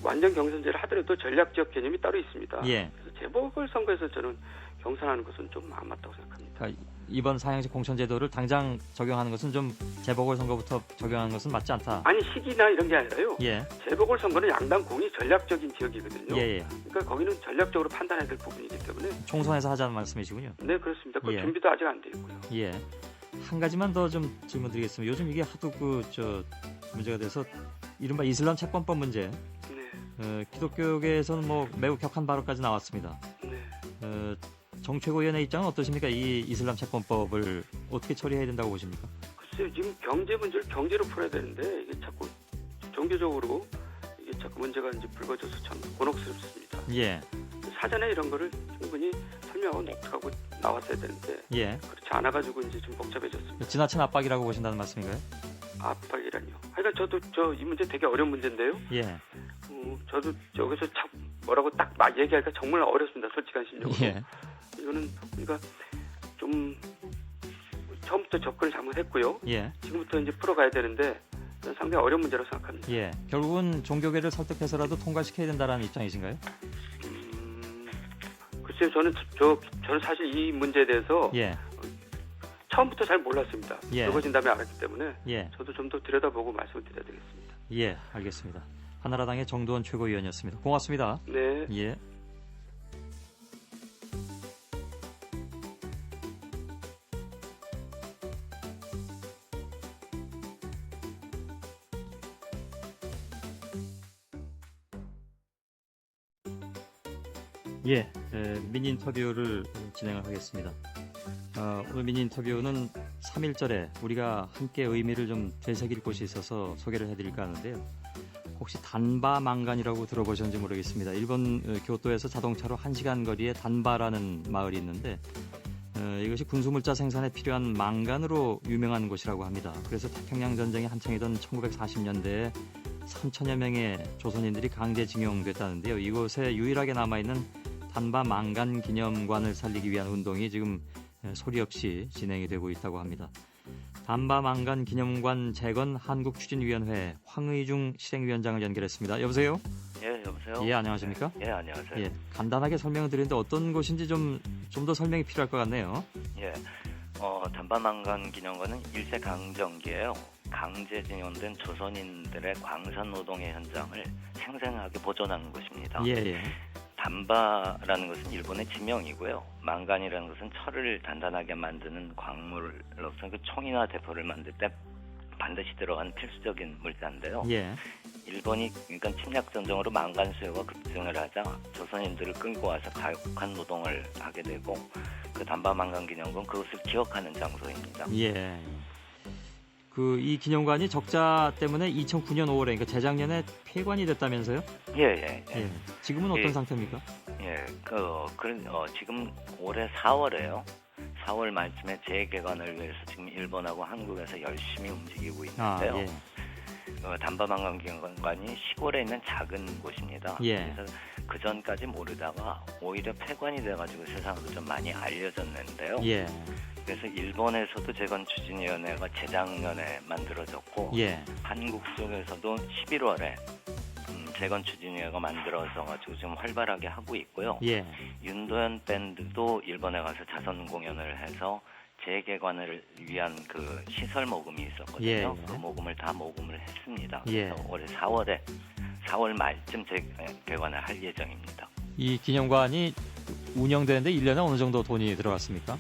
완전 경선제를 하더라도 전략 지역 개념이 따로 있습니다. 예. 그래서 재보궐선거에서 저는 경선하는 것은 좀 안 맞다고 생각합니다. 그러니까 이번 상향식 공천제도를 당장 적용하는 것은 좀 재보궐선거부터 적용하는 것은 맞지 않다. 아니 시기나 이런 게 아니라요. 예. 재보궐선거는 양당 공이 전략적인 지역이거든요. 예. 그러니까 거기는 전략적으로 판단해야 될 부분이기 때문에. 총선에서 하자는 말씀이시군요. 네, 그렇습니다. 그 예. 준비도 아직 안 돼 있고요. 예. 한 가지만 더 좀 질문드리겠습니다. 요즘 이게 하도 문제가 돼서 이른바 이슬람 채권법 문제. 네. 기독교계에서는 뭐 매우 격한 발언까지 나왔습니다. 네. 정 최고위원의 입장은 어떠십니까? 이 이슬람 채권법을 어떻게 처리해야 된다고 보십니까? 글쎄요, 지금 경제 문제를 경제로 풀어야 되는데 이게 자꾸 종교적으로 이게 자꾸 문제가 이제 불거져서 참 곤혹스럽습니다. 예. 사전에 이런 거를 충분히 설명하고 납득하고 나왔어야 되는데 예. 그렇지 않아가지고 이제 좀 복잡해졌습니다. 지나친 압박이라고 보신다는 말씀인가요? 압박이라뇨. 하여간 저도 이 문제 되게 어려운 문제인데요. 예. 저도 여기서 참 뭐라고 딱 얘기하기가 정말 어렵습니다. 솔직한 심정으로. 예. 이거는 우리가 좀 처음부터 접근을 잘못했고요. 예. 지금부터 이제 풀어가야 되는데 상당히 어려운 문제라고 생각합니다. 예. 결국은 종교계를 설득해서라도 통과시켜야 된다는 입장이신가요? 글쎄요, 저는 사실 이 문제에 대해서 예. 처음부터 잘 몰랐습니다. 예. 불거진 다음에 알았기 때문에 예. 저도 좀 더 들여다보고 말씀을 드려야 되겠습니다. 예, 알겠습니다. 한나라당의 정두원 최고위원이었습니다. 고맙습니다. 네. 예. 예, 미니 인터뷰를 진행을 하겠습니다. 오늘 미니 인터뷰는 3.1절에 우리가 함께 의미를 좀 되새길 곳이 있어서 소개를 해드릴까 하는데요. 혹시 단바망간이라고 들어보셨는지 모르겠습니다. 일본 교토에서 자동차로 1시간 거리에 단바라는 마을이 있는데 이것이 군수물자 생산에 필요한 망간으로 유명한 곳이라고 합니다. 그래서 태평양 전쟁이 한창이던 1940년대에 3천여 명의 조선인들이 강제징용됐다는데요. 이곳에 유일하게 남아있는 단바 망간 기념관을 살리기 위한 운동이 지금 소리 없이 진행이 되고 있다고 합니다. 단바 망간 기념관 재건 한국추진위원회 황의중 실행위원장을 연결했습니다. 여보세요? 예, 여보세요? 예, 안녕하십니까? 예, 안녕하세요. 예, 간단하게 설명을 드리는데 어떤 곳인지 좀 더 설명이 필요할 것 같네요. 예, 단바 망간 기념관은 일제 강점기에요. 강제징용된 조선인들의 광산 노동의 현장을 생생하게 보존하는 곳입니다. 예, 예. 단바라는 것은 일본의 지명이고요. 망간이라는 것은 철을 단단하게 만드는 광물로서 그 총이나 대포를 만들 때 반드시 들어간 필수적인 물자인데요. 예. 일본이 그러니까 침략 전쟁으로 망간 수요가 급증을 하자 조선인들을 끌고 와서 가혹한 노동을 하게 되고 그 단바 망간 기념관 그것을 기억하는 장소입니다. 예. 이 기념관이 적자 때문에 2009년 5월에 그러니까 재작년에 폐관이 됐다면서요? 예. 지금은 어떤 상태입니까? 예. 지금 올해 4월에요. 4월 말쯤에 재개관을 위해서 지금 일본하고 한국에서 열심히 움직이고 있는데요. 단바망간 기념관이 시골에 있는 작은 곳입니다. 예. 그래서 그 전까지 모르다가 오히려 폐관이 돼가지고 세상으로 좀 많이 알려졌는데요. 예. 그래서 일본에서도 재건추진위원회가 재작년에 만들어졌고 한국 쪽에서도 11월에 재건추진위원회가 만들어서 가지고 좀 활발하게 하고 있고요. 윤도현 밴드도 일본에 가서 자선 공연을 해서 재개관을 위한 그 시설 모금이 있었거든요. 그 모금을 다 모금을 했습니다. 그래서 올해 4월 말쯤 재개관을 할 예정입니다. 이 기념관이 운영되는데 1년에 어느 정도 돈이 들어갔습니까?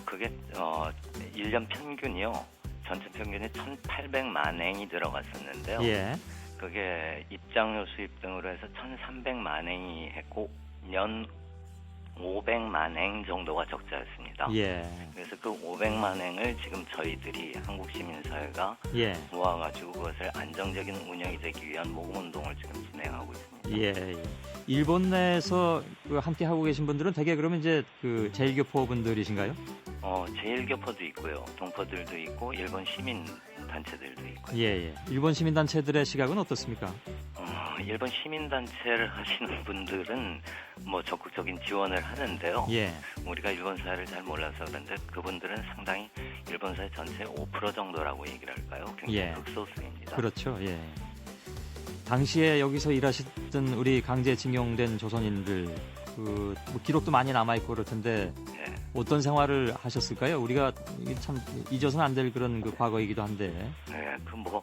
그게 1년 평균이요. 전체 평균이 1,800만 엔이 들어갔었는데요. 그게 입장료 수입 등으로 해서 1,300만 엔이 했고 년 500만 엔 정도가 적자였습니다. 그래서 그 500만 엔을 지금 저희들이 한국시민사회가 모아가지고 그것을 안정적인 운영이 되기 위한 모금운동을 지금 진행하고 있습니다. 일본 내에서 함께 하고 계신 분들은 대개 그러면 이제 그 제일교포 분들이신가요? 제일교포도 있고요. 동포들도 있고 일본 시민 단체들도 있고요. 일본 시민 단체들의 시각은 어떻습니까? 일본 시민 단체를 하시는 분들은 뭐 적극적인 지원을 하는데요. 우리가 일본 사회를 잘 몰라서 그런데 그분들은 상당히 일본 사회 전체의 5% 정도라고 얘기를 할까요? 굉장히 극소수입니다. 그렇죠. 당시에 여기서 일하셨던 우리 강제징용된 조선인들 뭐 기록도 많이 남아있고 그럴 텐데 어떤 생활을 하셨을까요? 우리가 참 잊어서는 안 될 그런 그 과거이기도 한데. 뭐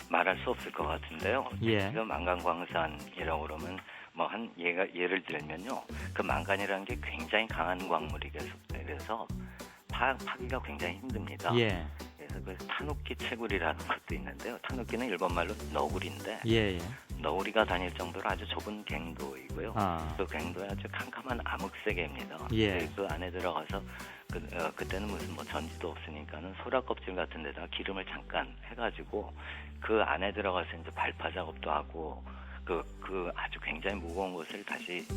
말할 수 없을 것 같은데요. 지금 망간광산이라고 그러면 뭐 예를 들면요. 그 망간이라는 게 굉장히 강한 광물이라서 파기가 굉장히 힘듭니다. 그래서 그 타누키 채굴이라는 것도 있는데요. 타누키는 일본 말로 너구리인데 너구리가 다닐 정도로 아주 좁은 갱도이고요. 그 갱도에 아주 캄캄한 암흑세계입니다. 그 안에 들어가서 그때는 무슨 뭐 전지도 없으니까는 소라 껍질 같은 데다가 기름을 잠깐 해가지고 그 안에 들어가서 이제 발파 작업도 하고 그 아주 굉장히 무거운 것을 다시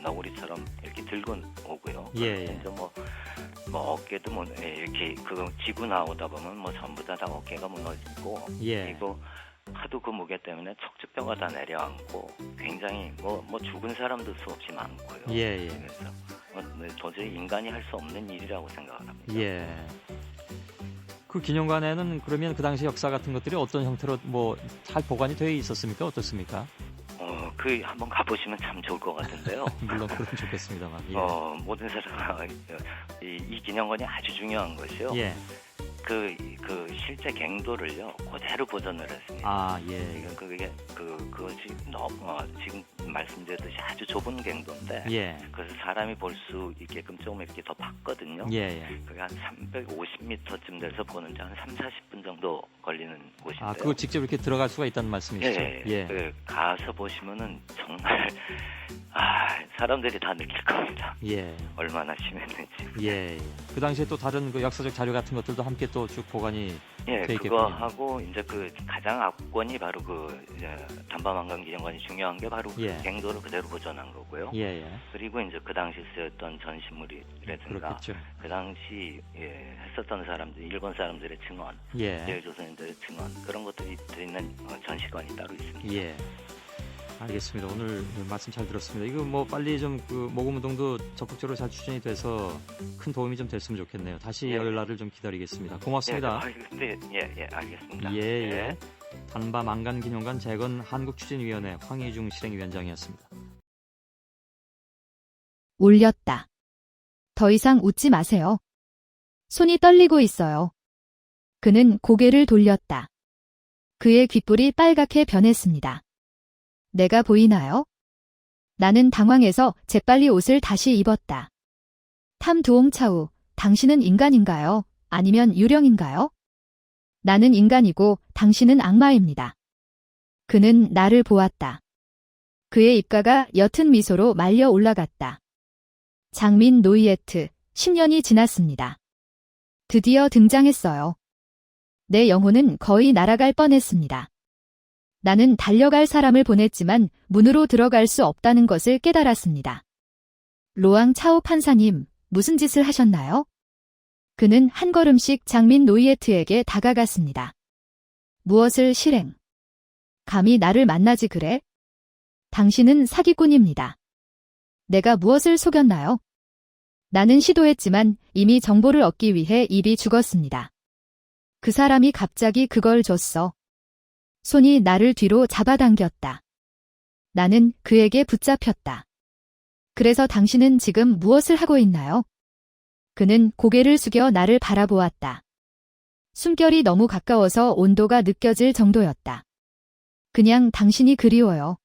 너구리처럼 이렇게 들고 오고요. 이제 뭐 어깨도 뭐 이렇게 그 지고 나오다 보면 뭐 전부 다 어깨가 무너지고 그리고 하도 그 무게 때문에 척추뼈가 다 내려앉고 굉장히 뭐 죽은 사람도 수없이 많고요. 그래서 도저히 인간이 할 수 없는 일이라고 생각을 합니다. 그 기념관에는 그러면 그 당시 역사 같은 것들이 어떤 형태로 뭐 잘 보관이 되어 있었습니까? 어떻습니까? 한번 가보시면 참 좋을 것 같은데요. 물론 그럼 좋겠습니다만. 모든 사람 이 기념관이 아주 중요한 것이요. 그 실제 갱도를요 그대로 보존을 했습니다. 그게 그것이 지금 말씀드렸듯이 아주 좁은 갱도인데 그래서 사람이 볼 수 있게끔 조금 이렇게 더 봤거든요. 그게 한 350m쯤 돼서 보는데 한 3-40분 정도 걸리는 곳인데요. 그거 직접 이렇게 들어갈 수가 있다는 말씀이시죠? 가서 보시면은 정말 사람들이 다 느낄 겁니다. 예. 얼마나 심했는지. 예. 그 당시에 또 다른 그 역사적 자료 같은 것들도 함께 또 쭉 보관이 돼 있겠군요. 그거 하고 이제 그 가장 압권이 바로 그 이제 단밤한강기념관이 중요한 게 바로 그 갱도를 그대로 보존한 거고요. 그리고 이제 그 당시 쓰였던 전시물이라든가 그렇겠죠. 그 당시 했었던 사람들, 일본 사람들의 증언, 조선인들의 증언 그런 것들이 들어있는 전시관이 따로 있습니다. 알겠습니다. 오늘 말씀 잘 들었습니다. 이거 뭐 빨리 좀 그 모금운동도 적극적으로 잘 추진이 돼서 큰 도움이 좀 됐으면 좋겠네요. 다시 열 날을 좀 기다리겠습니다. 고맙습니다. 알겠습니다. 단밤 안간기념관 재건 한국추진위원회 황희중 실행위원장이었습니다. 올렸다. 더 이상 웃지 마세요. 손이 떨리고 있어요. 그는 고개를 돌렸다. 그의 귓불이 빨갛게 변했습니다. 내가 보이나요? 나는 당황해서 재빨리 옷을 다시 입었다. 탐두옹차우, 당신은 인간인가요? 아니면 유령인가요? 나는 인간이고 당신은 악마입니다. 그는 나를 보았다. 그의 입가가 옅은 미소로 말려 올라갔다. 장민 노이에트, 10년이 지났습니다. 드디어 등장했어요. 내 영혼은 거의 날아갈 뻔했습니다. 나는 달려갈 사람을 보냈지만 문으로 들어갈 수 없다는 것을 깨달았습니다. 로앙 차오 판사님, 무슨 짓을 하셨나요? 그는 한 걸음씩 장민 노이에트에게 다가갔습니다. 무엇을 실행? 감히 나를 만나지 그래? 당신은 사기꾼입니다. 내가 무엇을 속였나요? 나는 시도했지만 이미 정보를 얻기 위해 입이 죽었습니다. 그 사람이 갑자기 그걸 줬어. 손이 나를 뒤로 잡아당겼다. 나는 그에게 붙잡혔다. 그래서 당신은 지금 무엇을 하고 있나요? 그는 고개를 숙여 나를 바라보았다. 숨결이 너무 가까워서 온도가 느껴질 정도였다. 그냥 당신이 그리워요.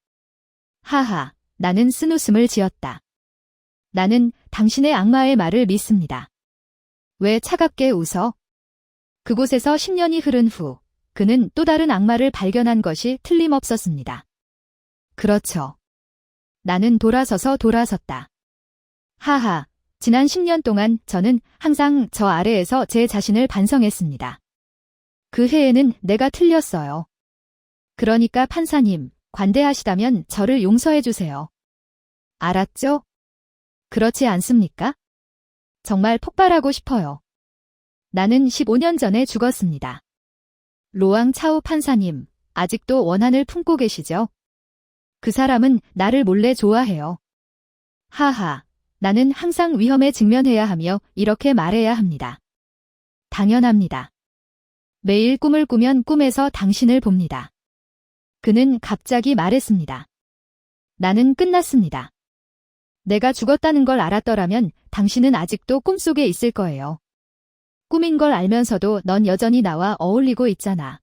하하, 나는 쓴웃음을 지었다. 나는 당신의 악마의 말을 믿습니다. 왜 차갑게 웃어? 그곳에서 10년이 흐른 후 그는 또 다른 악마를 발견한 것이 틀림없었습니다. 그렇죠. 나는 돌아섰다. 하하, 지난 10년 동안 저는 항상 저 아래에서 제 자신을 반성했습니다. 그 해에는 내가 틀렸어요. 그러니까 판사님, 관대하시다면 저를 용서해 주세요. 알았죠? 그렇지 않습니까? 정말 폭발하고 싶어요. 나는 15년 전에 죽었습니다. 로앙 차오 판사님, 아직도 원한을 품고 계시죠? 그 사람은 나를 몰래 좋아해요. 하하, 나는 항상 위험에 직면해야 하며 이렇게 말해야 합니다. 당연합니다. 매일 꿈을 꾸면 꿈에서 당신을 봅니다. 그는 갑자기 말했습니다. 나는 끝났습니다. 내가 죽었다는 걸 알았더라면 당신은 아직도 꿈속에 있을 거예요. 꿈인 걸 알면서도 넌 여전히 나와 어울리고 있잖아.